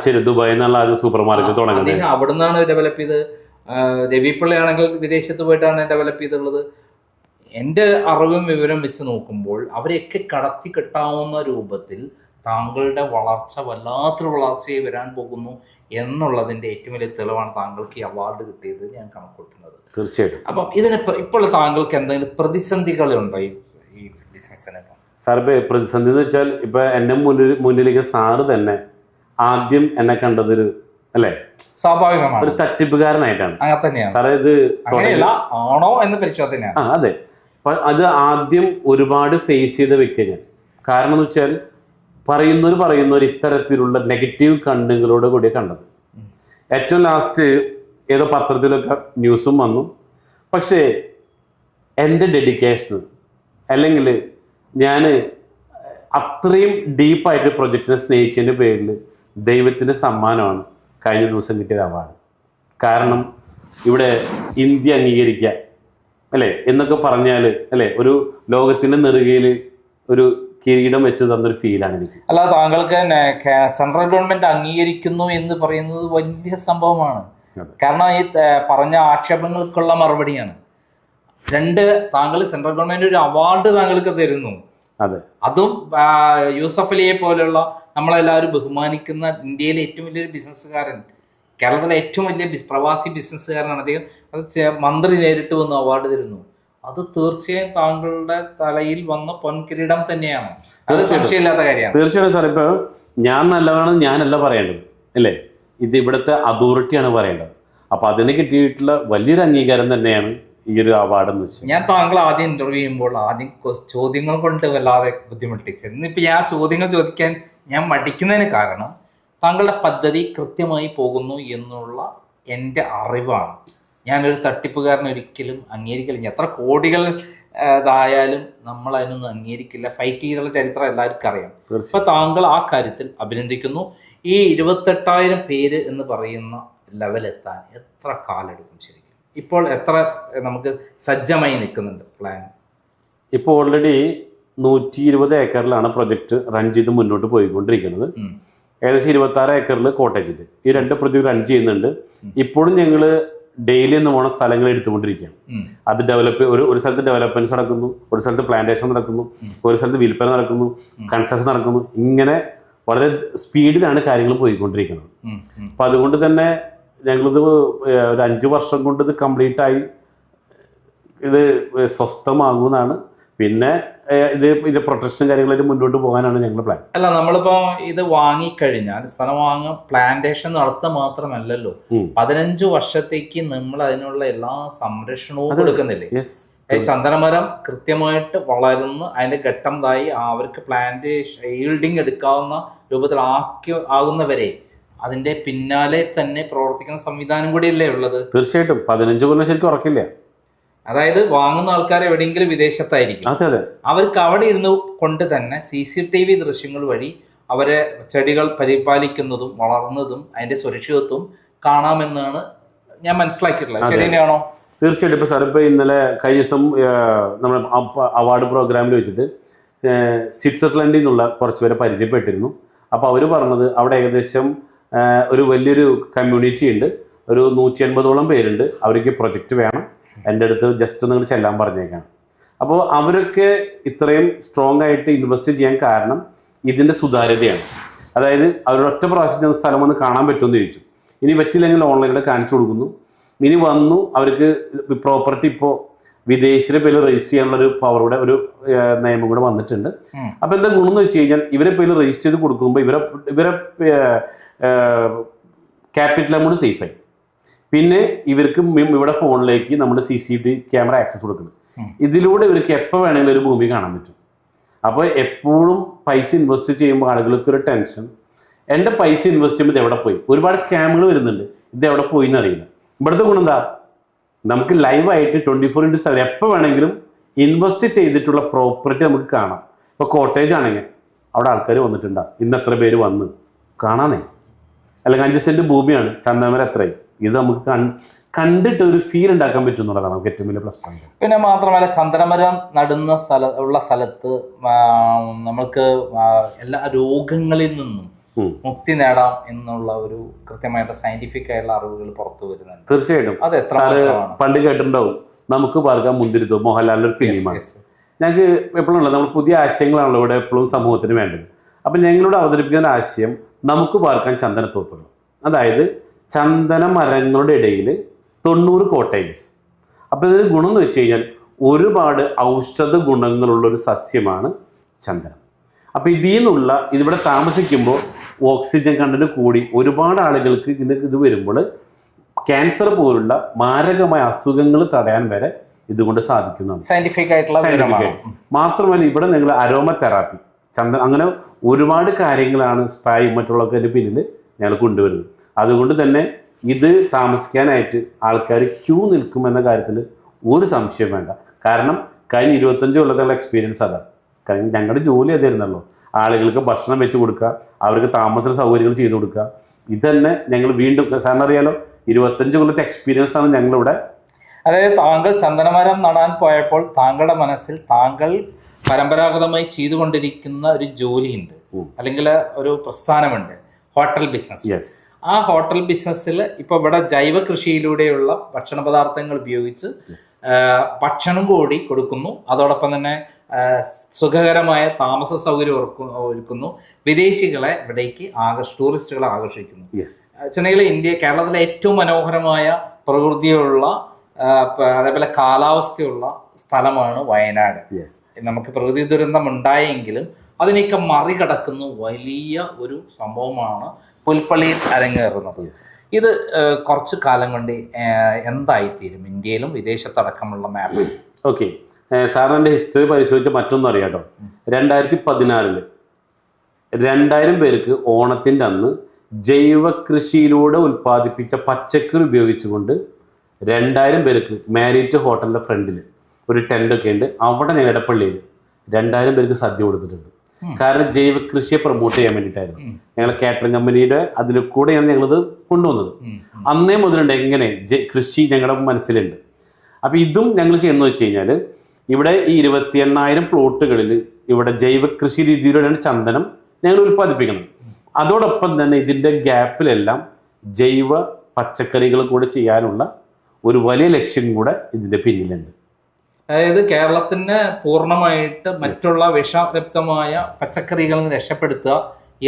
ശരി, ദുബായിൽ നിന്നുള്ള സൂപ്പർ മാർക്കറ്റ് തുടങ്ങി അദ്ദേഹം അവിടെ നിന്നാണ് ഡെവലപ്പ് ചെയ്തത്. രവി പിള്ള ആണെങ്കിൽ വിദേശത്ത് പോയിട്ടാണ് ഡെവലപ്പ് ചെയ്തിട്ടുള്ളത്. എൻ്റെ അറിവും വിവരം വെച്ച് നോക്കുമ്പോൾ അവരെയൊക്കെ കടത്തി കെട്ടാവുന്ന രൂപത്തിൽ താങ്കളുടെ വളർച്ച വല്ലാത്തൊരു വളർച്ചയെ വരാൻ പോകുന്നു എന്നുള്ളതിൻ്റെ ഏറ്റവും വലിയ തെളിവാണ് താങ്കൾക്ക് ഈ അവാർഡ് കിട്ടിയത് ഞാൻ കണക്കൂട്ടുന്നത്. തീർച്ചയായിട്ടും. അപ്പം ഇതിന് ഇപ്പോൾ താങ്കൾക്ക് എന്തെങ്കിലും പ്രതിസന്ധികളുണ്ടോ ഈ ബിസിനസ്സിന്? സാറിപ്പോൾ പ്രതിസന്ധി എന്ന് വെച്ചാൽ ഇപ്പം എൻ്റെ മുന്നിലേക്ക് സാറ് തന്നെ ആദ്യം എന്നെ കണ്ടതൊരു അല്ലേ സ്വാഭാവികമാണ് ഒരു തട്ടിപ്പുകാരനായിട്ടാണ്. അങ്ങനെ തന്നെയാണ് സാറേ. ഇത് ആണോ എന്ന് പരിശോധനയാണ്. അതെ. അത് ആദ്യം ഒരുപാട് ഫേസ് ചെയ്ത വ്യക്തിയാണ് ഞാൻ. കാരണം എന്ന് വെച്ചാൽ പറയുന്നവർ ഇത്തരത്തിലുള്ള നെഗറ്റീവ് കണ്ടുകളോട് കൂടിയാണ് കണ്ടത്. ഏറ്റവും ലാസ്റ്റ് ഏതോ പത്രത്തിലൊക്കെ ന്യൂസും വന്നു. പക്ഷേ എൻ്റെ ഡെഡിക്കേഷന് അല്ലെങ്കിൽ ഞാൻ അത്രയും ഡീപ്പായിട്ട് പ്രൊജക്റ്റിനെ സ്നേഹിച്ചതിൻ്റെ പേരിൽ ദൈവത്തിൻ്റെ സമ്മാനമാണ് കഴിഞ്ഞ ദിവസം കിട്ടിയത് അവാർഡ്. കാരണം ഇവിടെ ഇന്ത്യ അംഗീകരിക്കുക അല്ലേ എന്നൊക്കെ പറഞ്ഞാൽ അല്ലേ ഒരു ലോകത്തിൻ്റെ നെറുകയിൽ ഒരു കിരീടം വെച്ച് തന്നൊരു ഫീലാണ് എനിക്ക്. അല്ല, താങ്കൾക്ക് സെൻട്രൽ ഗവൺമെന്റ് അംഗീകരിക്കുന്നു എന്ന് പറയുന്നത് വലിയ സംഭവമാണ്. കാരണം ഈ പറഞ്ഞ ആക്ഷേപങ്ങൾക്കുള്ള മറുപടിയാണ്. താങ്കൾ സെൻട്രൽ ഗവൺമെന്റ് ഒരു അവാർഡ് താങ്കൾക്ക് തരുന്നു. അതെ, അതും യൂസഫ് അലിയെ പോലെയുള്ള നമ്മളെല്ലാവരും ബഹുമാനിക്കുന്ന ഇന്ത്യയിലെ ഏറ്റവും വലിയൊരു ബിസിനസ്സുകാരൻ, കേരളത്തിലെ ഏറ്റവും വലിയ പ്രവാസി ബിസിനസ്സുകാരനാണ് അദ്ദേഹം. അത് മന്ത്രി നേരിട്ട് വന്ന് അവാർഡ് തരുന്നു. അത് തീർച്ചയായും താങ്കളുടെ തലയിൽ വന്ന പൊൻകിരീടം തന്നെയാണ്. അത് സംശയമില്ലാത്ത കാര്യമാണ്. തീർച്ചയായിട്ടും സാർ. ഇപ്പൊ ഞാൻ നല്ലതാണ് ഞാനല്ല പറയേണ്ടത് അല്ലേ, ഇത് ഇവിടുത്തെ അതോറിറ്റിയാണ് പറയേണ്ടത്. അപ്പൊ അതിന് കിട്ടിയിട്ടുള്ള വലിയൊരു അംഗീകാരം തന്നെയാണ് ഈ ഒരു അവാർഡ് എന്ന് വെച്ചാൽ. ഞാൻ താങ്കൾ ആദ്യം ഇന്റർവ്യൂ ചെയ്യുമ്പോൾ ആദ്യം ചോദ്യങ്ങൾ കൊണ്ട് വല്ലാതെ ബുദ്ധിമുട്ടിച്ചു. ഇന്നിപ്പോൾ ഞാൻ ചോദ്യങ്ങൾ ചോദിക്കാൻ ഞാൻ മടിക്കുന്നതിന് കാരണം താങ്കളുടെ പദ്ധതി കൃത്യമായി പോകുന്നു എന്നുള്ള എൻ്റെ അറിവാണ്. ഞാനൊരു തട്ടിപ്പുകാരനെ ഒരിക്കലും അംഗീകരിക്കില്ല. എത്ര കോടികൾ ഇതായാലും നമ്മൾ അതിനൊന്നും അംഗീകരിക്കില്ല. ഫൈറ്റ് ചെയ്തുള്ള ചരിത്രം എല്ലാവർക്കും അറിയാം. അപ്പോൾ താങ്കൾ ആ കാര്യത്തിൽ അഭിനന്ദിക്കുന്നു. ഈ 28,000 പേര് എന്ന് പറയുന്ന ലെവലെത്താൻ എത്ര കാലെടുക്കും ശരിക്കും? ഇപ്പോൾ എത്ര നമുക്ക് സജ്ജമായി നിൽക്കുന്നുണ്ട് പ്ലാൻ? ഇപ്പോൾ ഓൾറെഡി 120 ഏക്കറിലാണ് പ്രൊജക്ട് റൺ ചെയ്ത് മുന്നോട്ട് പോയിക്കൊണ്ടിരിക്കുന്നത്. ഏകദേശം 26 ഏക്കറിൽ കോട്ടേജിൽ ഈ 2 പ്രൊജക്ട് റൺ ചെയ്യുന്നുണ്ട്. ഇപ്പോഴും ഞങ്ങൾ ഡെയിലി എന്ന് പോണ സ്ഥലങ്ങൾ എടുത്തുകൊണ്ടിരിക്കുകയാണ്. അത് ഒരു സ്ഥലത്ത് ഡെവലപ്മെന്റ്സ് നടക്കുന്നു, ഒരു സ്ഥലത്ത് പ്ലാന്റേഷൻ നടക്കുന്നു, ഒരു സ്ഥലത്ത് വിൽപ്പന നടക്കുന്നു, കൺസ്ട്രക്ഷൻ നടക്കുന്നു. ഇങ്ങനെ വളരെ സ്പീഡിലാണ് കാര്യങ്ങൾ പോയിക്കൊണ്ടിരിക്കുന്നത്. അപ്പം അതുകൊണ്ട് തന്നെ ഞങ്ങളിത് ഒരു 5 വർഷം കൊണ്ട് ഇത് കംപ്ലീറ്റ് ആയി ഇത് സ്വസ്ഥമാകുമെന്നാണ്. പിന്നെ ഇതിന്റെ പ്രൊട്ടക്ഷൻ കാര്യങ്ങളായിട്ട് മുന്നോട്ട് പോകാനാണ് ഞങ്ങളുടെ പ്ലാൻ. അല്ല, നമ്മളിപ്പോ ഇത് വാങ്ങിക്കഴിഞ്ഞാൽ സ്ഥലം പ്ലാന്റേഷൻ നടത്തുക മാത്രമല്ലല്ലോ, 15 വർഷത്തേക്ക് നമ്മൾ അതിനുള്ള എല്ലാ സംരക്ഷണവും കൊടുക്കുന്നില്ലേ? ചന്ദനമരം കൃത്യമായിട്ട് വളർന്ന് അതിന്റെ ഘട്ടം തായി അവർക്ക് പ്ലാന്റേഷൻ ഈൽഡിങ് എടുക്കാവുന്ന രൂപത്തിൽ ആകുന്നവരെ അതിന്റെ പിന്നാലെ തന്നെ പ്രവർത്തിക്കുന്ന സംവിധാനം കൂടിയല്ലേ ഉള്ളത്? തീർച്ചയായിട്ടും 15 കൊല്ലം ശരിക്കും ഉറക്കില്ല. അതായത് വാങ്ങുന്ന ആൾക്കാർ എവിടെയെങ്കിലും വിദേശത്തായിരിക്കും. അവർക്ക് അവിടെ ഇരുന്ന് കൊണ്ട് തന്നെ CCTV ദൃശ്യങ്ങൾ വഴി അവരെ ചെടികൾ പരിപാലിക്കുന്നതും വളർന്നതും അതിന്റെ സുരക്ഷിതത്വം കാണാമെന്നാണ് ഞാൻ മനസ്സിലാക്കിയിട്ടുള്ളത്. ശരി തന്നെയാണോ? തീർച്ചയായിട്ടും. ഇപ്പൊ സാർ ഇപ്പൊ ഇന്നലെ കഴിഞ്ഞ ദിവസം നമ്മൾ അവാർഡ് പ്രോഗ്രാമിൽ വെച്ചിട്ട് സ്വിറ്റ്സർലൻഡിൽ നിന്നുള്ള കുറച്ച് പേരെ പരിചയപ്പെട്ടിരുന്നു. അപ്പോൾ അവർ പറഞ്ഞത് അവിടെ ഏകദേശം ഒരു വലിയൊരു കമ്മ്യൂണിറ്റി ഉണ്ട്, ഒരു 180ഓളം പേരുണ്ട്. അവർക്ക് പ്രൊജക്റ്റ് വേണം, എൻ്റെ അടുത്ത് ജസ്റ്റ് ഒന്ന് ചെല്ലാൻ പറഞ്ഞേക്കാണ്. അപ്പോൾ അവരൊക്കെ ഇത്രയും സ്ട്രോങ് ആയിട്ട് ഇൻവെസ്റ്റ് ചെയ്യാൻ കാരണം ഇതിൻ്റെ സുതാര്യതയാണ്. അതായത് അവരുടെ ഒറ്റ പ്രാവശ്യം സ്ഥലം വന്ന് കാണാൻ പറ്റുമെന്ന് ചോദിച്ചു. ഇനി പറ്റില്ലെങ്കിൽ ഓൺലൈനിൽ കാണിച്ചു കൊടുക്കുന്നു. ഇനി വന്നു അവർക്ക് പ്രോപ്പർട്ടി ഇപ്പോൾ വിദേശിയുടെ പേരിൽ രജിസ്റ്റർ ചെയ്യാനുള്ളൊരു പവറുടെ ഒരു നിയമം കൂടെ വന്നിട്ടുണ്ട്. അപ്പോൾ എന്താ ഗുണം എന്ന് വെച്ച് കഴിഞ്ഞാൽ ഇവരെ പേരിൽ രജിസ്റ്റർ ചെയ്ത് കൊടുക്കുമ്പോൾ ഇവരെ ക്യാപിറ്റൽ എമൗണ്ട് സേഫായി. പിന്നെ ഇവർക്ക് ഇവിടെ ഫോണിലേക്ക് നമ്മൾ CCTV ക്യാമറ ആക്സസ് കൊടുക്കണം. ഇതിലൂടെ ഇവർക്ക് എപ്പോൾ വേണമെങ്കിലും ഒരു ഭൂമി കാണാൻ പറ്റും. അപ്പോൾ എപ്പോഴും പൈസ ഇൻവെസ്റ്റ് ചെയ്യുമ്പോൾ ആളുകൾക്ക് ഒരു ടെൻഷൻ, എൻ്റെ പൈസ ഇൻവെസ്റ്റ് ചെയ്യുമ്പോൾ ഇത് എവിടെ പോയി? ഒരുപാട് സ്കാമുകൾ വരുന്നുണ്ട്, ഇത് എവിടെ പോയി എന്നറിയില്ല. ഇവിടുത്തെ ഗുണം എന്താ, നമുക്ക് ലൈവായിട്ട് 24/7 എപ്പോൾ വേണമെങ്കിലും ഇൻവെസ്റ്റ് ചെയ്തിട്ടുള്ള പ്രോപ്പർട്ടി നമുക്ക് കാണാം. ഇപ്പോൾ കോട്ടേജ് ആണെങ്കിൽ അവിടെ ആൾക്കാർ വന്നിട്ടുണ്ടാ, ഇന്ന് എത്ര പേര് വന്ന് കാണാനേ, അല്ലെങ്കിൽ 5 സെന്റ് ഭൂമിയാണ്, ചന്ദനമരം എത്രയും, ഇത് നമുക്ക് കണ്ടിട്ട് ഒരു ഫീൽ ഉണ്ടാക്കാൻ പറ്റും എന്നുള്ളതാണ് നമുക്ക് ഏറ്റവും വലിയ പ്ലസ് പോയിന്റ്. പിന്നെ മാത്രമല്ല ചന്ദനമരം നടുന്ന സ്ഥലത്ത് നമുക്ക് എല്ലാ രോഗങ്ങളിൽ നിന്നും മുക്തി നേടാം എന്നുള്ള ഒരു കൃത്യമായിട്ട് സയന്റിഫിക് ആയിട്ടുള്ള അറിവുകൾ പുറത്തു വരുന്നുണ്ട്. തീർച്ചയായിട്ടും അത് എത്ര പണ്ട് കേട്ടിട്ടുണ്ടാവും, നമുക്ക് പാർക്കാൻ മുന്തിരിത്തോ, മോഹൻലാലിന്റെ ഒരു ഫിലിമാണ്. ഞങ്ങൾക്ക് എപ്പോഴും നമ്മൾ പുതിയ ആശയങ്ങളാണല്ലോ ഇവിടെ എപ്പോഴും സമൂഹത്തിന് വേണ്ടത്. അപ്പം ഞങ്ങളോട് അവതരിപ്പിക്കുന്ന ആശയം നമുക്ക് പാർക്കാൻ ചന്ദനത്തോപ്പുകൾ, അതായത് ചന്ദന മരങ്ങളുടെ ഇടയിൽ 90 കോട്ടേജസ്. അപ്പം ഇതിന് ഗുണം എന്ന് വെച്ച് കഴിഞ്ഞാൽ ഒരുപാട് ഔഷധ ഗുണങ്ങളുള്ളൊരു സസ്യമാണ് ചന്ദനം. അപ്പം ഇതിൽ നിന്നുള്ള ഇതിവിടെ താമസിക്കുമ്പോൾ ഓക്സിജൻ കണ്ടന്റ് കൂടി ഒരുപാട് ആളുകൾക്ക് ഇത് വരുമ്പോൾ ക്യാൻസർ പോലുള്ള മാരകമായ അസുഖങ്ങൾ തടയാൻ വരെ ഇതുകൊണ്ട് സാധിക്കുന്നതാണ്. സയന്റിഫിക് ആയിട്ടുള്ള മാത്രമല്ല ഇവിടെ നിങ്ങൾ അരോമ തെറാപ്പി, ചന്ദനം, അങ്ങനെ ഒരുപാട് കാര്യങ്ങളാണ് സ്പ്രേ മറ്റുള്ളവർക്ക് പിന്നിൽ ഞങ്ങൾ കൊണ്ടുവരുന്നത്. അതുകൊണ്ട് തന്നെ ഇത് താമസിക്കാനായിട്ട് ആൾക്കാർ ക്യൂ നിൽക്കുമെന്ന കാര്യത്തിൽ ഒരു സംശയം വേണ്ട. കാരണം കഴിഞ്ഞ 25 കൊല്ലത്തുള്ള എക്സ്പീരിയൻസ് അതാണ്. കാരണം ഞങ്ങളുടെ ജോലി അതായിരുന്നല്ലോ, ആളുകൾക്ക് ഭക്ഷണം വെച്ച് കൊടുക്കുക, അവർക്ക് താമസ സൗകര്യങ്ങൾ ചെയ്തു കൊടുക്കുക. ഇതന്നെ ഞങ്ങൾ വീണ്ടും സാറിന് അറിയാലോ 25 കൊല്ലത്തെ എക്സ്പീരിയൻസ് ആണ് ഞങ്ങളിവിടെ. അതായത് താങ്കൾ ചന്ദനമരം നടാൻ പോയപ്പോൾ താങ്കളുടെ മനസ്സിൽ താങ്കൾ പരമ്പരാഗതമായി ചെയ്തുകൊണ്ടിരിക്കുന്ന ഒരു ജോലിയുണ്ട്, അല്ലെങ്കിൽ ഒരു പ്രസ്ഥാനമുണ്ട്, ഹോട്ടൽ ബിസിനസ്. ആ ഹോട്ടൽ ബിസിനസ്സിൽ ഇപ്പോൾ ഇവിടെ ജൈവ കൃഷിയിലൂടെയുള്ള ഭക്ഷണ പദാർത്ഥങ്ങൾ ഉപയോഗിച്ച് ഭക്ഷണം കൂടി കൊടുക്കുന്നു. അതോടൊപ്പം തന്നെ സുഖകരമായ താമസ സൗകര്യം ഒരുക്കുന്നു. വിദേശികളെ ഇവിടേക്ക് ടൂറിസ്റ്റുകളെ ആകർഷിക്കുന്നു. ചെന്നൈയിലെ കേരളത്തിലെ ഏറ്റവും മനോഹരമായ പ്രകൃതിയുള്ള അതേപോലെ കാലാവസ്ഥയുള്ള സ്ഥലമാണ് വയനാട്. നമുക്ക് പ്രകൃതി ദുരന്തം ഉണ്ടായെങ്കിലും അതിനെയൊക്കെ മറികടക്കുന്ന വലിയ ഒരു സംഭവമാണ് പുൽപ്പള്ളിയിൽ അരങ്ങേറുന്നത്. ഇത് കുറച്ചു കാലം കൊണ്ട് എന്തായിത്തീരും ഇന്ത്യയിലും വിദേശത്തടക്കമുള്ള മാപ്പിൽ? ഓക്കെ, സാറിൻ്റെ ഹിസ്റ്ററി പരിശോധിച്ച മറ്റൊന്നും അറിയാട്ടോ. 2014 2000 പേർക്ക് ഓണത്തിൻ്റെ അന്ന് ജൈവ കൃഷിയിലൂടെ ഉൽപ്പാദിപ്പിച്ച പച്ചക്കറി ഉപയോഗിച്ചുകൊണ്ട് 2000 പേർക്ക് മാരിറ്റ് ഹോട്ടലിൻ്റെ ഫ്രണ്ടിൽ ഒരു ടെൻ്റൊക്കെ ഉണ്ട്. അവിടെ ഞങ്ങൾ ഇടപ്പള്ളിയിൽ 2000 പേർക്ക് സദ്യ കൊടുത്തിട്ടുണ്ട്. കാരണം ജൈവ കൃഷിയെ പ്രൊമോട്ട് ചെയ്യാൻ വേണ്ടിയിട്ടായിരുന്നു. ഞങ്ങൾ കാറ്ററിംഗ് കമ്പനിയുടെ അതിൽ കൂടെയാണ് ഞങ്ങളിത് കൊണ്ടുവന്നത്. അന്നേ മുതലുണ്ട് എങ്ങനെ കൃഷി ഞങ്ങളുടെ മനസ്സിലുണ്ട്. അപ്പം ഇതും ഞങ്ങൾ ചെയ്യുന്നത് വെച്ച് കഴിഞ്ഞാൽ ഇവിടെ ഈ 28,000 പ്ലോട്ടുകളിൽ ഇവിടെ ജൈവ കൃഷി രീതിയിലൂടെയാണ് ചന്ദനം ഞങ്ങൾ ഉൽപ്പാദിപ്പിക്കുന്നത്. അതോടൊപ്പം തന്നെ ഇതിൻ്റെ ഗ്യാപ്പിലെല്ലാം ജൈവ പച്ചക്കറികൾ കൂടെ ചെയ്യാനുള്ള ഒരു വലിയ ലക്ഷ്യം കൂടെ ഇതിൻ്റെ പിന്നിലുണ്ട്. അതായത് കേരളത്തിന് പൂർണ്ണമായിട്ട് മറ്റുള്ള വിഷലിപ്തമായ പച്ചക്കറികളിൽ നിന്ന് രക്ഷപ്പെടുത്തുക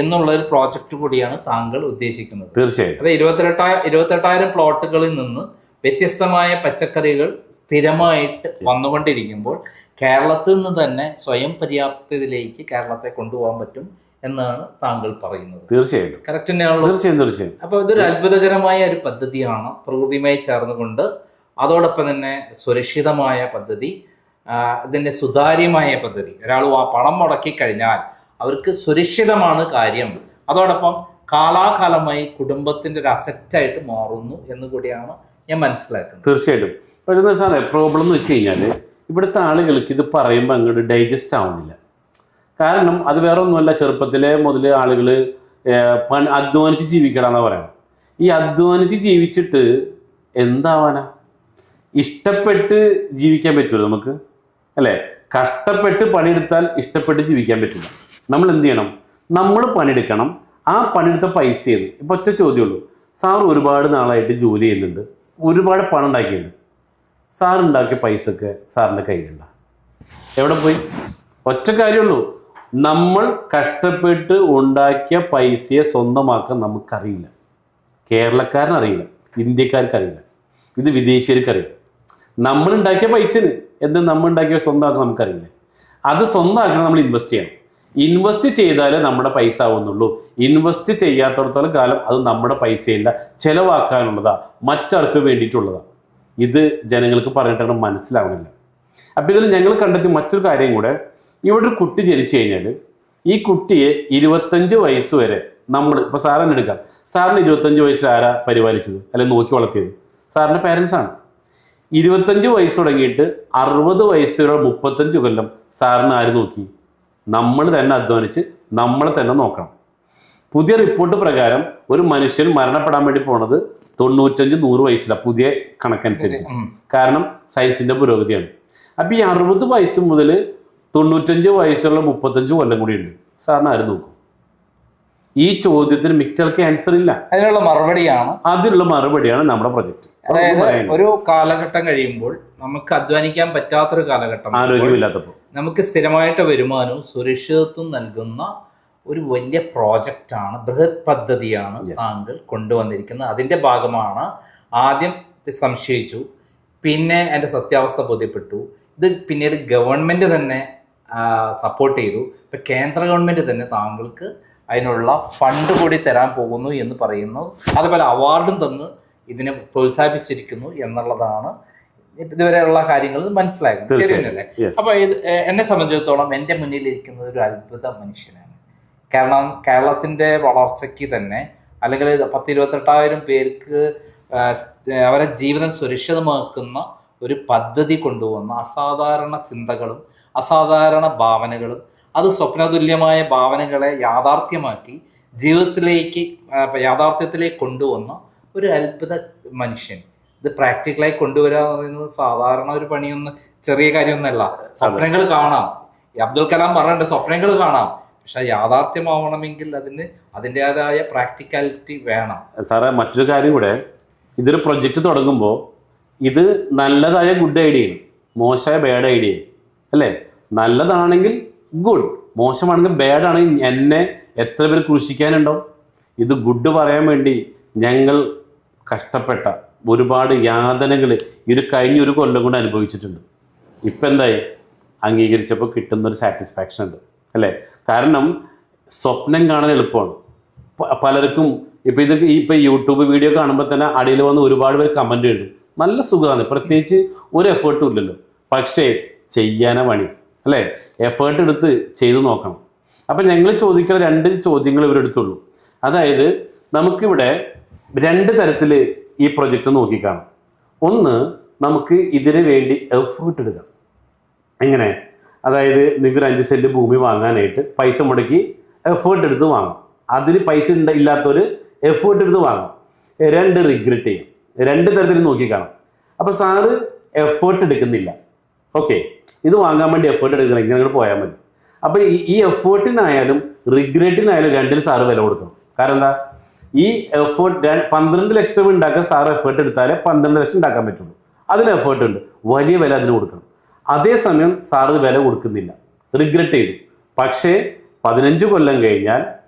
എന്നുള്ള ഒരു പ്രോജക്റ്റ് കൂടിയാണ് താങ്കൾ ഉദ്ദേശിക്കുന്നത്. തീർച്ചയായും. അത് 28,000 പ്ലോട്ടുകളിൽ നിന്ന് വ്യത്യസ്തമായ പച്ചക്കറികൾ സ്ഥിരമായിട്ട് വന്നുകൊണ്ടിരിക്കുമ്പോൾ കേരളത്തിൽ നിന്ന് തന്നെ സ്വയം പര്യാപ്തതയിലേക്ക് കേരളത്തെ കൊണ്ടുപോകാൻ പറ്റും എന്നാണ് താങ്കൾ പറയുന്നത്. തീർച്ചയായും. കറക്റ്റ് തന്നെയാണല്ലോ? തീർച്ചയായും. അപ്പോൾ ഇതൊരു അത്ഭുതകരമായ ഒരു പദ്ധതിയാണ്, പ്രകൃതിയുമായി ചേർന്നുകൊണ്ട്. അതോടൊപ്പം തന്നെ സുരക്ഷിതമായ പദ്ധതി, ഇതിൻ്റെ സുതാര്യമായ പദ്ധതി. ഒരാൾ പണം മുടക്കി കഴിഞ്ഞാൽ അവർക്ക് സുരക്ഷിതമാണ് കാര്യം. അതോടൊപ്പം കാലാകാലമായി കുടുംബത്തിൻ്റെ ഒരു അസറ്റായിട്ട് മാറുന്നു എന്ന് കൂടിയാണ് ഞാൻ മനസ്സിലാക്കുന്നത്. തീർച്ചയായിട്ടും. പക്ഷേ സാറേ പ്രോബ്ലം എന്ന് വെച്ച് കഴിഞ്ഞാൽ ഇവിടുത്തെ ആളുകൾക്ക് ഇത് പറയുമ്പോൾ അങ്ങോട്ട് ഡൈജസ്റ്റ് ആവുന്നില്ല. കാരണം അത് വേറെ ഒന്നുമല്ല, ചെറുപ്പത്തിലെ മുതൽ ആളുകൾ അധ്വാനിച്ച് ജീവിക്കണമെന്നാണ് പറയുന്നത്. ഈ അധ്വാനിച്ച് ജീവിച്ചിട്ട് എന്താവാനാ? ഇഷ്ടപ്പെട്ട് ജീവിക്കാൻ പറ്റുമല്ലോ നമുക്ക്, അല്ലേ? കഷ്ടപ്പെട്ട് പണിയെടുത്താൽ ഇഷ്ടപ്പെട്ട് ജീവിക്കാൻ പറ്റില്ല. നമ്മൾ എന്ത് ചെയ്യണം? നമ്മൾ പണിയെടുക്കണം. ആ പണിയെടുത്ത പൈസ ചെയ്ത് ഇപ്പോൾ ഒറ്റ ചോദ്യമുള്ളൂ. സാർ ഒരുപാട് നാളായിട്ട് ജോലി ചെയ്യുന്നുണ്ട്, ഒരുപാട് പണം ഉണ്ടാക്കിയിട്ടുണ്ട്. സാർ ഉണ്ടാക്കിയ പൈസയൊക്കെ സാറിൻ്റെ കയ്യിലുണ്ട? എവിടെ പോയി? ഒറ്റ കാര്യമുള്ളൂ, നമ്മൾ കഷ്ടപ്പെട്ട് ഉണ്ടാക്കിയ പൈസയെ സ്വന്തമാക്കാൻ നമുക്കറിയില്ല. കേരളക്കാരനറിയില്ല, ഇന്ത്യക്കാർക്കറിയില്ല, ഇത് വിദേശീയർക്കറിയില്ല. നമ്മളുണ്ടാക്കിയ പൈസന് എന്താ നമ്മളുണ്ടാക്കിയ സ്വന്തമാക്കാൻ നമുക്കറിയില്ല. അത് സ്വന്തമാക്കണം. നമ്മൾ ഇൻവെസ്റ്റ് ചെയ്യണം. ഇൻവെസ്റ്റ് ചെയ്താലേ നമ്മുടെ പൈസ ആവുന്നുള്ളൂ. ഇൻവെസ്റ്റ് ചെയ്യാത്തടത്തോളം കാലം അത് നമ്മുടെ പൈസയില്ല, ചിലവാക്കാനുള്ളതാ, മറ്റാൾക്ക് വേണ്ടിയിട്ടുള്ളതാണ്. ഇത് ജനങ്ങൾക്ക് പറഞ്ഞിട്ടാണ് മനസ്സിലാവുന്നില്ല. അപ്പം ഇതിൽ ഞങ്ങൾ കണ്ടെത്തി മറ്റൊരു കാര്യം കൂടെ, ഇവിടെ ഒരു കുട്ടി ജനിച്ചു കഴിഞ്ഞാൽ ഈ കുട്ടിയെ 25 വയസ്സ് വരെ നമ്മൾ ഇപ്പോൾ സാറിന് എടുക്കാം. സാറിന് 25 വയസ്സിൽ ആരാ പരിപാലിച്ചത് അല്ലെങ്കിൽ നോക്കി വളർത്തിയത്? സാറിൻ്റെ പേരൻസാണ്. 25 വയസ്സ് തുടങ്ങിയിട്ട് 60 വയസ്സുള്ള 35 കൊല്ലം സാറിന് ആര് നോക്കി? നമ്മൾ തന്നെ അധ്വാനിച്ച് നമ്മളെ തന്നെ നോക്കണം. പുതിയ റിപ്പോർട്ട് പ്രകാരം ഒരു മനുഷ്യൻ മരണപ്പെടാൻ വേണ്ടി പോണത് 95-100 വയസ്സില്ല പുതിയ കണക്കനുസരിച്ച്. കാരണം സയൻസിന്റെ പുരോഗതിയാണ്. അപ്പൊ ഈ 60 വയസ്സ് മുതൽ 95 വയസ്സുള്ള 35 കൊല്ലം കൂടി ഉണ്ട്. സാറിന് ആരും നോക്കും? ഈ ചോദ്യത്തിന് മിക്കൾക്ക് ആൻസർ ഇല്ല. അതിനുള്ള മറുപടിയാണ് നമ്മുടെ പ്രൊജക്ട്. അതായത് ഒരു കാലഘട്ടം കഴിയുമ്പോൾ നമുക്ക് അധ്വാനിക്കാൻ പറ്റാത്തൊരു കാലഘട്ടം, ആരോഗ്യമില്ലാത്തപ്പോൾ നമുക്ക് സ്ഥിരമായിട്ട് വരുമാനവും സുരക്ഷിതത്വം നൽകുന്ന ഒരു വലിയ പ്രോജക്റ്റാണ്, ബൃഹത് പദ്ധതിയാണ് താങ്കൾ കൊണ്ടുവന്നിരിക്കുന്നത്. അതിൻ്റെ ഭാഗമാണ് ആദ്യം സംശയിച്ചു, പിന്നെ അതിൻ്റെ സത്യാവസ്ഥ ബോധ്യപ്പെട്ടു. ഇത് പിന്നീട് ഗവൺമെൻറ് തന്നെ സപ്പോർട്ട് ചെയ്തു. ഇപ്പം കേന്ദ്ര ഗവൺമെൻറ് തന്നെ താങ്കൾക്ക് അതിനുള്ള ഫണ്ട് കൂടി തരാൻ പോകുന്നു എന്ന് പറയുന്നു. അതുപോലെ അവാർഡും തന്ന് ഇതിനെ പ്രോത്സാഹിപ്പിച്ചിരിക്കുന്നു എന്നുള്ളതാണ് ഇതുവരെയുള്ള കാര്യങ്ങൾ മനസ്സിലാക്കുന്നത്. ശരിയല്ലേ? അപ്പോൾ ഇത് എന്നെ സംബന്ധിച്ചിടത്തോളം എൻ്റെ മുന്നിലിരിക്കുന്നത് ഒരു അത്ഭുത മനുഷ്യനാണ്. കാരണം കേരളത്തിൻ്റെ വളർച്ചയ്ക്ക് തന്നെ, അല്ലെങ്കിൽ 10-28,000 പേർക്ക് അവരെ ജീവിതം സുരക്ഷിതമാക്കുന്ന ഒരു പദ്ധതി കൊണ്ടുവന്ന അസാധാരണ ചിന്തകളും അസാധാരണ ഭാവനകളും, അത് സ്വപ്നതുല്യമായ ഭാവനകളെ യാഥാർത്ഥ്യമാക്കി യാഥാർത്ഥ്യത്തിലേക്ക് കൊണ്ടുവന്ന ഒരു അത്ഭുത മനുഷ്യൻ. ഇത് പ്രാക്ടിക്കലായി കൊണ്ടുവരിക എന്ന് പറയുന്നത് സാധാരണ ഒരു പണിയൊന്നും, ചെറിയ കാര്യമൊന്നുമല്ല. സ്വപ്നങ്ങൾ കാണാം, അബ്ദുൽ കലാം പറഞ്ഞിട്ടുണ്ട്, സ്വപ്നങ്ങൾ കാണാം, പക്ഷെ യാഥാർത്ഥ്യമാവണമെങ്കിൽ അതിന് അതിൻ്റെതായ പ്രാക്ടിക്കാലിറ്റി വേണം. സാറേ, മറ്റൊരു കാര്യം കൂടെ, ഇതൊരു പ്രൊജക്റ്റ് തുടങ്ങുമ്പോൾ ഇത് നല്ലതായ ഗുഡ് ഐഡിയയാണ്, മോശമായ ബാഡ് ഐഡിയ അല്ലേ? നല്ലതാണെങ്കിൽ ഗുഡ്, മോശമാണെങ്കിൽ ബാഡ് ആണെങ്കിൽ എന്നെ എത്ര പേര് ക്രൂശിക്കാനുണ്ടോ? ഇത് ഗുഡ് പറയാൻ വേണ്ടി ഞങ്ങൾ കഷ്ടപ്പെട്ട ഒരുപാട് യാതനകൾ കഴിഞ്ഞ ഒരു കൊല്ലം കൊണ്ട് അനുഭവിച്ചിട്ടുണ്ട്. ഇപ്പം എന്തായി? അംഗീകരിച്ചപ്പോൾ കിട്ടുന്നൊരു സാറ്റിസ്ഫാക്ഷൻ ഉണ്ട് അല്ലേ? കാരണം സ്വപ്നം കാണാൻ എളുപ്പമാണ്. പലർക്കും ഇപ്പം യൂട്യൂബ് വീഡിയോ കാണുമ്പോൾ തന്നെ അടിയിൽ വന്ന് ഒരുപാട് പേര് കമൻറ്റ് എഴുതും, നല്ല സുഖമാണ്, പ്രത്യേകിച്ച് ഒരു എഫേർട്ടും ഇല്ലല്ലോ. പക്ഷേ ചെയ്യാനാ പണി അല്ലേ? എഫേർട്ട് എടുത്ത് ചെയ്തു നോക്കണം. അപ്പം ഞങ്ങൾ ചോദിക്കുന്ന 2 ചോദ്യങ്ങൾ ഇവരെടുത്തുള്ളൂ. അതായത് നമുക്കിവിടെ 2 തരത്തിൽ ഈ പ്രൊജക്റ്റ് നോക്കിക്കാണാം. ഒന്ന്, നമുക്ക് ഇതിനു വേണ്ടി എഫേർട്ട് എടുക്കാം. എങ്ങനെ? അതായത് നിങ്ങൾക്ക് 5 സെൻറ്റ് ഭൂമി വാങ്ങാനായിട്ട് പൈസ മുടക്കി എഫേർട്ട് എടുത്ത് വാങ്ങാം. അതിന് പൈസ ഇല്ലാത്തവർ എഫേർട്ട് എടുത്ത് വാങ്ങാം. 2, റിഗ്രറ്റ് ചെയ്യും. 2 തരത്തിൽ നോക്കിക്കാണാം. അപ്പോൾ സാറ് എഫേർട്ട് എടുക്കുന്നില്ല, ഓക്കെ, ഇത് വാങ്ങാൻ വേണ്ടി എഫേർട്ട് എടുക്കണം, ഇങ്ങനെ നിങ്ങൾ പോയാൽ മതി. അപ്പോൾ ഈ എഫേർട്ടിനായാലും റിഗ്രറ്റിനായാലും 2-ന് സാറ് വില കൊടുക്കണം. കാരണം എന്താ? ഈ എഫേർട്ട് 12 ലക്ഷം ഉണ്ടാക്കാൻ സാറ് എഫേർട്ട് എടുത്താലേ 12 ലക്ഷം ഉണ്ടാക്കാൻ പറ്റുള്ളൂ. അതിന് എഫേർട്ട് ഉണ്ട്, വലിയ വില അതിന് കൊടുക്കണം. അതേസമയം സാറ് വില കൊടുക്കുന്നില്ല, റിഗ്രറ്റ് ചെയ്തു. പക്ഷേ 15 കൊല്ലം കഴിഞ്ഞാൽ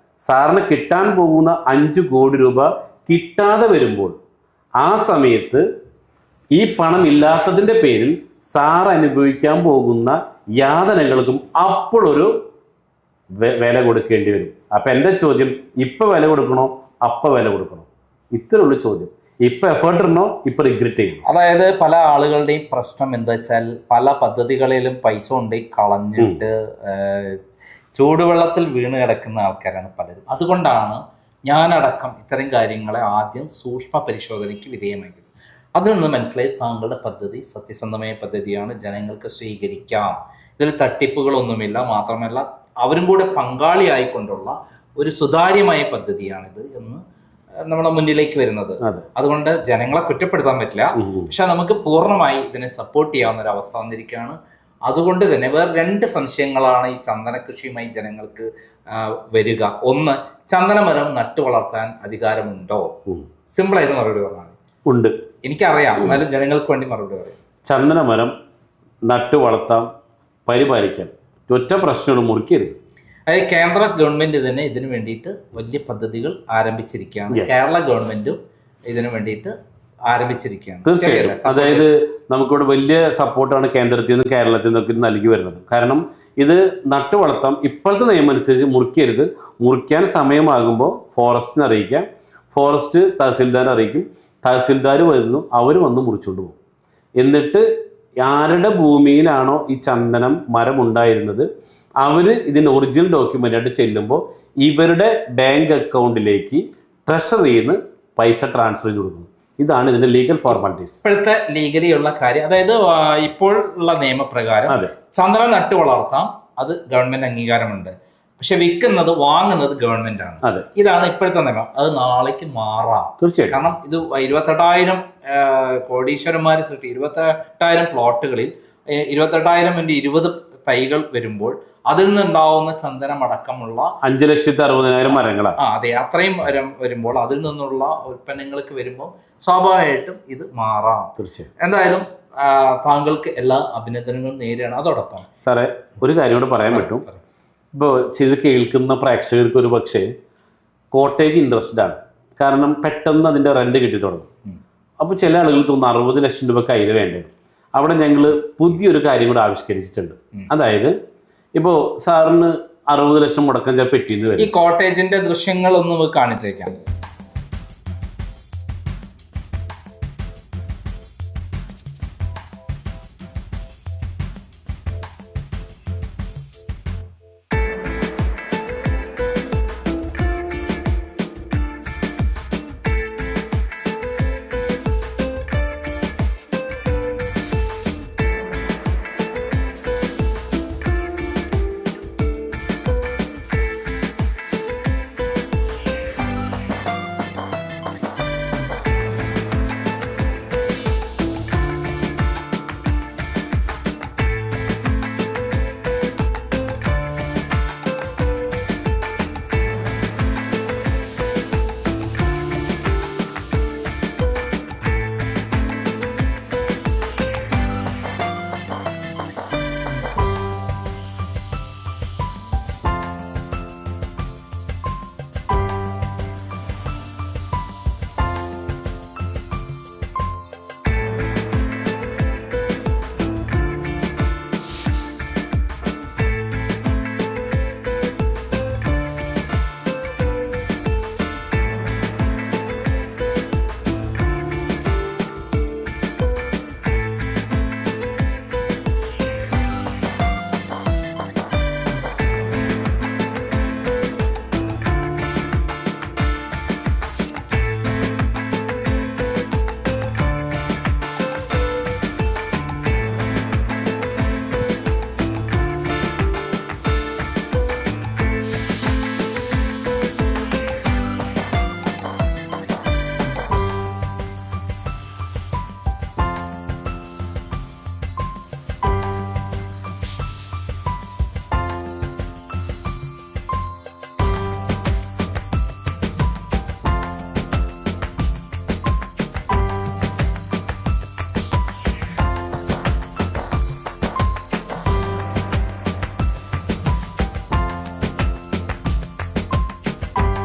സാറിന് കിട്ടാൻ പോകുന്ന 5 കോടി രൂപ കിട്ടാതെ വരുമ്പോൾ ആ സമയത്ത് ഈ പണം ഇല്ലാത്തതിൻ്റെ പേരിൽ സാർ അനുഭവിക്കാൻ പോകുന്ന യാതനകൾക്കും അപ്പോഴൊരു വില കൊടുക്കേണ്ടി വരും. അപ്പം എൻ്റെ ചോദ്യം, ഇപ്പം വില കൊടുക്കണോ അപ്പം വില കൊടുക്കണോ? ഇത്രയുള്ള ചോദ്യം. ഇപ്പം എഫേർട്ട് ഇടണോ ഇപ്പം റിഗ്രറ്റ് ചെയ്യണം? അതായത് പല ആളുകളുടെയും പ്രശ്നം എന്താ വെച്ചാൽ, പല പദ്ധതികളിലും പൈസ കൊണ്ട് കളഞ്ഞിട്ട് ചൂടുവെള്ളത്തിൽ വീണ് കിടക്കുന്ന ആൾക്കാരാണ് പലരും. അതുകൊണ്ടാണ് ഞാനടക്കം ഇത്തരം കാര്യങ്ങളെ ആദ്യം സൂക്ഷ്മ പരിശോധനയ്ക്ക് വിധേയമാക്കിയത്. അതിൽ നിന്ന് മനസ്സിലായി താങ്കളുടെ പദ്ധതി സത്യസന്ധമായ പദ്ധതിയാണ്, ജനങ്ങൾക്ക് സ്വീകരിക്കാം, ഇതിൽ തട്ടിപ്പുകളൊന്നുമില്ല, മാത്രമല്ല അവരും കൂടെ പങ്കാളിയായിക്കൊണ്ടുള്ള ഒരു സുതാര്യമായ പദ്ധതിയാണിത് എന്ന് നമ്മുടെ മുന്നിലേക്ക് വരുന്നത്. അതുകൊണ്ട് ജനങ്ങളെ കുറ്റപ്പെടുത്താൻ പറ്റില്ല, പക്ഷെ നമുക്ക് പൂർണ്ണമായി ഇതിനെ സപ്പോർട്ട് ചെയ്യാവുന്ന ഒരു അവസ്ഥ വന്നിരിക്കുകയാണ്. അതുകൊണ്ട് തന്നെ വേറെ 2 സംശയങ്ങളാണ് ഈ ചന്ദന കൃഷിയുമായി ജനങ്ങൾക്ക് വരിക. ഒന്ന്, ചന്ദനമരം നട്ടു വളർത്താൻ അധികാരമുണ്ടോ? സിമ്പിളായിട്ട് മറുപടി പറഞ്ഞാൽ ഉണ്ട്. എനിക്കറിയാം, എന്നാലും ജനങ്ങൾക്ക് വേണ്ടി മറുപടി പറയാം. ചന്ദനമരം നട്ടു വളർത്താം, പരിപാലിക്കാം, ഒറ്റ പ്രശ്നങ്ങളും മുറിക്കരുത്. അതായത് കേന്ദ്ര ഗവൺമെന്റ് തന്നെ ഇതിനു വേണ്ടിയിട്ട് വലിയ പദ്ധതികൾ ആരംഭിച്ചിരിക്കുകയാണ്. കേരള ഗവൺമെന്റും ഇതിനു വേണ്ടിയിട്ട് ആരംഭിച്ചിരിക്കുകയാണ്. തീർച്ചയായും. അതായത് നമുക്കിവിടെ വലിയ സപ്പോർട്ടാണ് കേന്ദ്രത്തിൽ നിന്ന് കേരളത്തിൽ നിന്നൊക്കെ നൽകി വരുന്നത്. കാരണം ഇത് നട്ടു വളർത്താം, ഇപ്പോഴത്തെ നിയമം അനുസരിച്ച് മുറിക്കരുത്. മുറിക്കാൻ സമയമാകുമ്പോൾ ഫോറസ്റ്റിനെ അറിയിക്കാം, ഫോറസ്റ്റ് തഹസിൽദാരെ അറിയിക്കും, തഹസിൽദാർ വരുന്നു, അവർ വന്ന് മുറിച്ചുകൊണ്ട് പോകും. എന്നിട്ട് ആരുടെ ഭൂമിയിലാണോ ഈ ചന്ദനം മരം ഉണ്ടായിരുന്നത് അവർ ഇതിൻ്റെ ഒറിജിനൽ ഡോക്യുമെൻ്റായിട്ട് ചെല്ലുമ്പോൾ ഇവരുടെ ബാങ്ക് അക്കൗണ്ടിലേക്ക് ട്രഷറിയിൽ നിന്ന് പൈസ ട്രാൻസ്ഫർ ചെയ്ത് കൊടുക്കുന്നു. ഇതാണ് ഇതിന്റെ ലീഗൽ ഫോർമാലിറ്റീസ്. ഇപ്പോഴത്തെ ലീഗലി ഉള്ള കാര്യം, അതായത് ഇപ്പോൾ ഉള്ള നിയമപ്രകാരം ചന്ദനം നട്ടു വളർത്താം, അത് ഗവൺമെന്റ് അംഗീകാരമുണ്ട്. പക്ഷെ വാങ്ങുന്നത് ഗവൺമെന്റ് ആണ്. ഇതാണ് ഇപ്പോഴത്തെ നിയമം. അത് നാളേക്ക് മാറാം തീർച്ചയായും. കാരണം ഇത് 28,000 കോടീശ്വരന്മാരെ സൃഷ്ടി 28,000 പ്ലോട്ടുകളിൽ 28,000 × 20 തൈകൾ വരുമ്പോൾ അതിൽ നിന്നുണ്ടാവുന്ന ചന്ദനം അടക്കമുള്ള 5,60,000 മരങ്ങളാണ്. അതെ, അത്രയും വരുമ്പോൾ അതിൽ നിന്നുള്ള ഉൽപ്പന്നങ്ങൾക്ക് വരുമ്പോൾ സ്വാഭാവികമായിട്ടും ഇത് മാറാം തീർച്ചയായും. എന്തായാലും താങ്കൾക്ക് എല്ലാ അഭിനന്ദനങ്ങളും നേരെയാണ്. അതോടൊപ്പം സാറേ ഒരു കാര്യം കൂടെ പറയാൻ പറ്റും. ഇപ്പോൾ ചെയ്ത് കേൾക്കുന്ന പ്രേക്ഷകർക്ക് ഒരു പക്ഷേ കോട്ടേജ് ഇൻട്രസ്റ്റഡ് ആണ്. കാരണം പെട്ടെന്ന് അതിൻ്റെ റെന്റ് കിട്ടി തുടങ്ങും. അപ്പോൾ ചില ആളുകൾ തോന്നുന്നു 60 ലക്ഷം രൂപ കയ്യിൽ വേണ്ടത്. അവിടെ ഞങ്ങൾ പുതിയൊരു കാര്യം കൂടെ ആവിഷ്കരിച്ചിട്ടുണ്ട്. അതായത് ഇപ്പോൾ സാറിന് 60 ലക്ഷം മുടക്കം ചിലപ്പോൾ പെറ്റിന്ന് വരും. ഈ കോട്ടേജിന്റെ ദൃശ്യങ്ങളൊന്നും കാണിച്ചേക്കാം.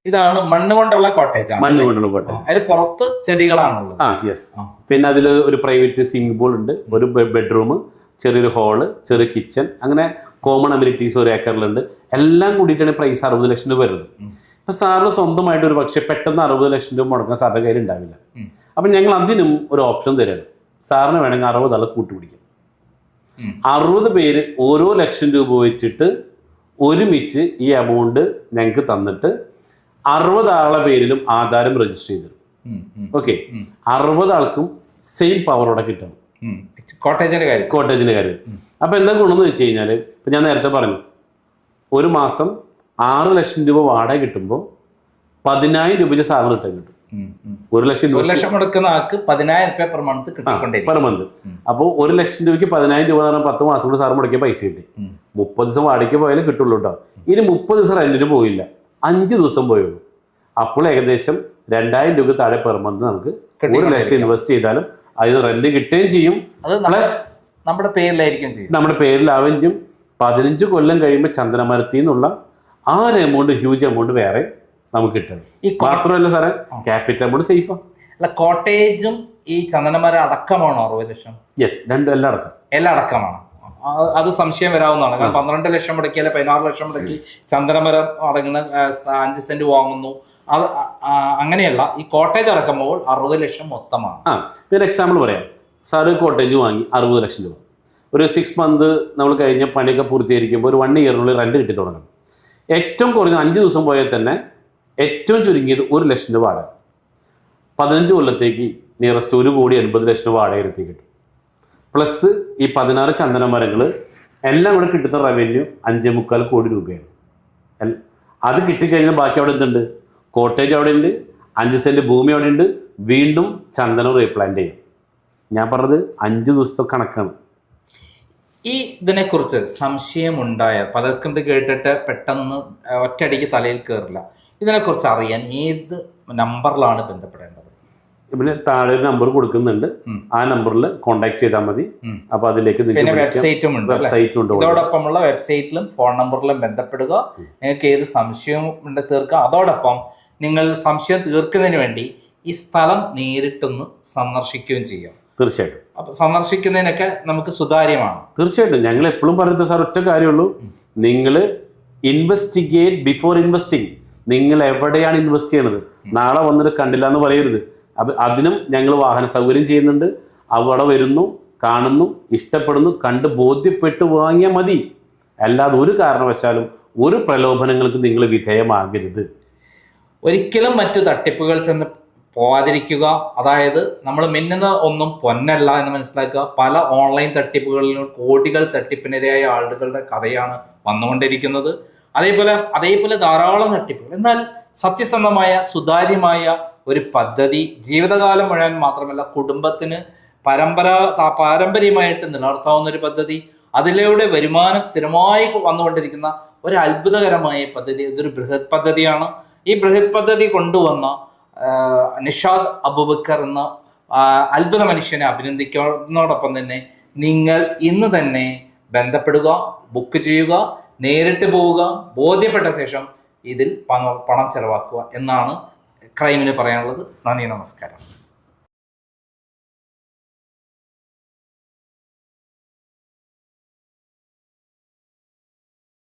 ഇതാണ് മണ്ണ് കൊണ്ടുള്ള കോട്ടേജ്. മണ്ണ് കൊണ്ടുള്ള കോട്ടേജ്. അതിന് പുറത്ത് ചെടികളാണുള്ളത്. പിന്നെ അതിൽ ഒരു പ്രൈവറ്റ് സ്വിമ്മിംഗ് പൂൾ ഉണ്ട്, ഒരു ബെഡ്റൂം, ചെറിയൊരു ഹാള്, ചെറിയ കിച്ചൺ, അങ്ങനെ കോമൺ അമ്യൂണിറ്റീസ് 1 ഏക്കറിലുണ്ട്. എല്ലാം കൂടിയിട്ടാണ് പ്രൈസ് 60 ലക്ഷം രൂപ വരുന്നത്. അപ്പൊ സാറിന് സ്വന്തമായിട്ട് ഒരു പക്ഷേ പെട്ടെന്ന് 60 ലക്ഷം രൂപ മുടക്കാൻ സാറിന്റെ കയ്യിൽ ഉണ്ടാവില്ല. അപ്പൊ ഞങ്ങൾ അതിനും ഒരു ഓപ്ഷൻ തരാണ്. സാറിന് വേണമെങ്കിൽ 60 ആളെ കൂട്ടുപിടിക്കാം. 60 പേര് ഓരോ ലക്ഷം രൂപ വെച്ചിട്ട് ഒരുമിച്ച് ഈ എമൗണ്ട് ഞങ്ങൾക്ക് തന്നിട്ട് 60 ആളെ പേരിലും ആധാരം രജിസ്റ്റർ ചെയ്തു. ഓക്കെ, 60 ആൾക്കും സെയിം പവറോടെ കിട്ടണം കോട്ടേജിന്റെ കാര്യം. അപ്പൊ എന്താ ഗുണമെന്ന് വെച്ച് കഴിഞ്ഞാല്, ഇപ്പൊ ഞാൻ നേരത്തെ പറഞ്ഞു, ഒരു മാസം 6 ലക്ഷം രൂപ വാടക കിട്ടുമ്പോൾ 10,000 രൂപ സാറിന് റിട്ടേൺ കിട്ടും. 1 ലക്ഷം രൂപ 1 ലക്ഷം മുടക്കുന്ന ആൾക്ക് 10,000 രൂപ പെർ മന്ത് കിട്ടിക്കൊണ്ടിരിക്കും. Per month. അപ്പോൾ 1 ലക്ഷം രൂപയ്ക്ക് 10,000 രൂപ എന്ന് പറഞ്ഞാൽ 10 മാസം കൊണ്ട് സാറ് മുടക്കിയ പൈസ കിട്ടി. 30 ദിവസം വാടകയ്ക്ക് പോയാലേ കിട്ടുള്ളൂ കേട്ടോ. ഇനി 30 ദിവസം റെന്റിന് പോയില്ല, 5 ദിവസം പോയുള്ളൂ. അപ്പോൾ ഏകദേശം 2,000 രൂപ താഴെ പെർ മന്ത് നമുക്ക് 1 ലക്ഷം ഇൻവെസ്റ്റ് ചെയ്താലും അതിന് റെന്റ് കിട്ടുകയും ചെയ്യും. പ്ലസ് നമ്മുടെ പേരിലായിരിക്കും ചെയ്യും, നമ്മുടെ പേരിലാവുകയും ചെയ്യും. 15 കൊല്ലം കഴിയുമ്പോൾ ചന്ദനമരത്തിൽ നിന്നുള്ള ആ ഒരു എമൗണ്ട്, ഹ്യൂജ് എമൗണ്ട് വേറെ നമുക്ക് കിട്ടുന്നത്. മാത്രമല്ല സാറേ, ക്യാപിറ്റൽ എമൗണ്ട് സേഫാ. അല്ല, കോട്ടേജും ഈ ചന്ദനമരം അടക്കമാണോ 60 ലക്ഷം? യെസ്, രണ്ടും എല്ലാം അടക്കം. എല്ലാം അടക്കമാണ്. അത് സംശയം വരാവുന്നതാണ്. കാരണം 12 ലക്ഷം മുടക്കി അല്ലെ 16 ലക്ഷം മുടക്കി ചന്ദനമരം അടങ്ങുന്ന 5 സെന്റ് വാങ്ങുന്നു. അത് അങ്ങനെയല്ല, ഈ കോട്ടേജ് അടക്കുമ്പോൾ 60 ലക്ഷം മൊത്തമാണ്. ഒരു എക്സാമ്പിൾ പറയാം. സാറ് കോട്ടേജ് വാങ്ങി 60 ലക്ഷം രൂപ. ഒരു 6 മന്ത് നമ്മൾ കഴിഞ്ഞ പണിയൊക്കെ പൂർത്തീകരിക്കുമ്പോൾ ഒരു 1 ഇയറിനുള്ളിൽ റെന്റ് കിട്ടി തുടങ്ങും. ഏറ്റവും കുറഞ്ഞ 5 ദിവസം പോയാൽ തന്നെ ഏറ്റവും ചുരുങ്ങിയത് 1 ലക്ഷം രൂപ വാടക. 15 കൊല്ലത്തേക്ക് നിയറസ്റ്റ് 1,80,00,000 രൂപ വാടക എത്തി കിട്ടും. പ്ലസ് ഈ 16 ചന്ദന മരങ്ങൾ എല്ലാം കൂടെ കിട്ടുന്ന റവന്യൂ 5.25 കോടി രൂപയാണ്. അത് കിട്ടിക്കഴിഞ്ഞാൽ ബാക്കി അവിടെ എന്തുണ്ട്? കോട്ടേജ് അവിടെ ഉണ്ട്, 5 സെന്റ് ഭൂമി അവിടെ ഉണ്ട്, വീണ്ടും ചന്ദനം റീപ്ലാന്റ് ചെയ്യും. ഞാൻ പറഞ്ഞത് 5 ദിവസത്തെ കണക്കാണ്. ഈ ഇതിനെക്കുറിച്ച് സംശയമുണ്ടായാൽ, പലർക്കും ഇത് കേട്ടിട്ട് പെട്ടെന്ന് ഒറ്റയടിക്ക് തലയിൽ കയറില്ല. ഇതിനെക്കുറിച്ച് അറിയാൻ ഏത് നമ്പറിലാണ് ബന്ധപ്പെടേണ്ടത്? ഇവിടെ താഴെ ഒരു നമ്പർ കൊടുക്കുന്നുണ്ട്, ആ നമ്പറിൽ കോൺടാക്ട് ചെയ്താൽ മതി. അപ്പൊ അതിലേക്ക് വെബ്സൈറ്റും ഉണ്ട്. ഇതോടൊപ്പമുള്ള വെബ്സൈറ്റിലും ഫോൺ നമ്പറിലും ബന്ധപ്പെടുക. നിങ്ങൾക്ക് ഏത് സംശയവും ഉണ്ട് തീർക്കാം. അതോടൊപ്പം നിങ്ങൾ സംശയം തീർക്കുന്നതിന് വേണ്ടി ഈ സ്ഥലം നേരിട്ടൊന്ന് സന്ദർശിക്കുകയും ചെയ്യാം. തീർച്ചയായിട്ടും. അപ്പൊ സന്ദർശിക്കുന്നതിനൊക്കെ നമുക്ക് സുതാര്യമാണ്. തീർച്ചയായിട്ടും. ഞങ്ങൾ എപ്പോഴും പറയുന്നത് സാർ ഒറ്റ കാര്യമുള്ളൂ, നിങ്ങൾ ഇൻവെസ്റ്റിഗേറ്റ് ബിഫോർ ഇൻവെസ്റ്റിംഗ്. നിങ്ങൾ എവിടെയാണ് ഇൻവെസ്റ്റ് ചെയ്യണത്? നാളെ വന്നിട്ട് കണ്ടില്ല എന്ന് പറയരുത്. അതിനും ഞങ്ങൾ വാഹന സൗകര്യം ചെയ്യുന്നുണ്ട്. അവിടെ വരുന്നു, കാണുന്നു, ഇഷ്ടപ്പെടുന്നു, കണ്ട് ബോധ്യപ്പെട്ട് വാങ്ങിയാൽ മതി. അല്ലാതെ ഒരു കാരണവശാലും ഒരു പ്രലോഭനങ്ങൾക്ക് നിങ്ങൾ വിധേയമാകരുത്. ഒരിക്കലും മറ്റു തട്ടിപ്പുകൾ ചെന്ന് പോവാതിരിക്കുക. അതായത് നമ്മൾ മിന്നുന്ന ഒന്നും പൊന്നല്ല എന്ന് മനസ്സിലാക്കുക. പല ഓൺലൈൻ തട്ടിപ്പുകളിലും കോടികൾ തട്ടിപ്പിനിരയായ ആളുകളുടെ കഥയാണ് വന്നുകൊണ്ടിരിക്കുന്നത്. അതേപോലെ ധാരാളം തട്ടിപ്പുകൾ. എന്നാൽ സത്യസന്ധമായ സുതാര്യമായ ഒരു പദ്ധതി ജീവിതകാലം മുഴുവൻ മാത്രമല്ല, കുടുംബത്തിന് പാരമ്പര്യമായിട്ട് നിലനിർത്താവുന്ന ഒരു പദ്ധതി, അതിലൂടെ വരുമാനം സ്ഥിരമായി വന്നുകൊണ്ടിരിക്കുന്ന ഒരു അത്ഭുതകരമായ പദ്ധതി, ഇതൊരു ബൃഹത് പദ്ധതിയാണ്. ഈ ബൃഹത് പദ്ധതി കൊണ്ടുവന്ന നിഷാദ് അബൂബക്കർ എന്ന അത്ഭുത മനുഷ്യനെ അഭിനന്ദിക്കുന്നതോടൊപ്പം തന്നെ നിങ്ങൾ ഇന്ന് തന്നെ ബന്ധപ്പെടുക, ബുക്ക് ചെയ്യുക, നേരിട്ട് പോവുക, ബോധ്യപ്പെട്ട ശേഷം ഇതിൽ പണം ചെലവാക്കുക എന്നാണ് ക്രൈമിന് പറയാനുള്ളത്. നന്ദി, നമസ്കാരം.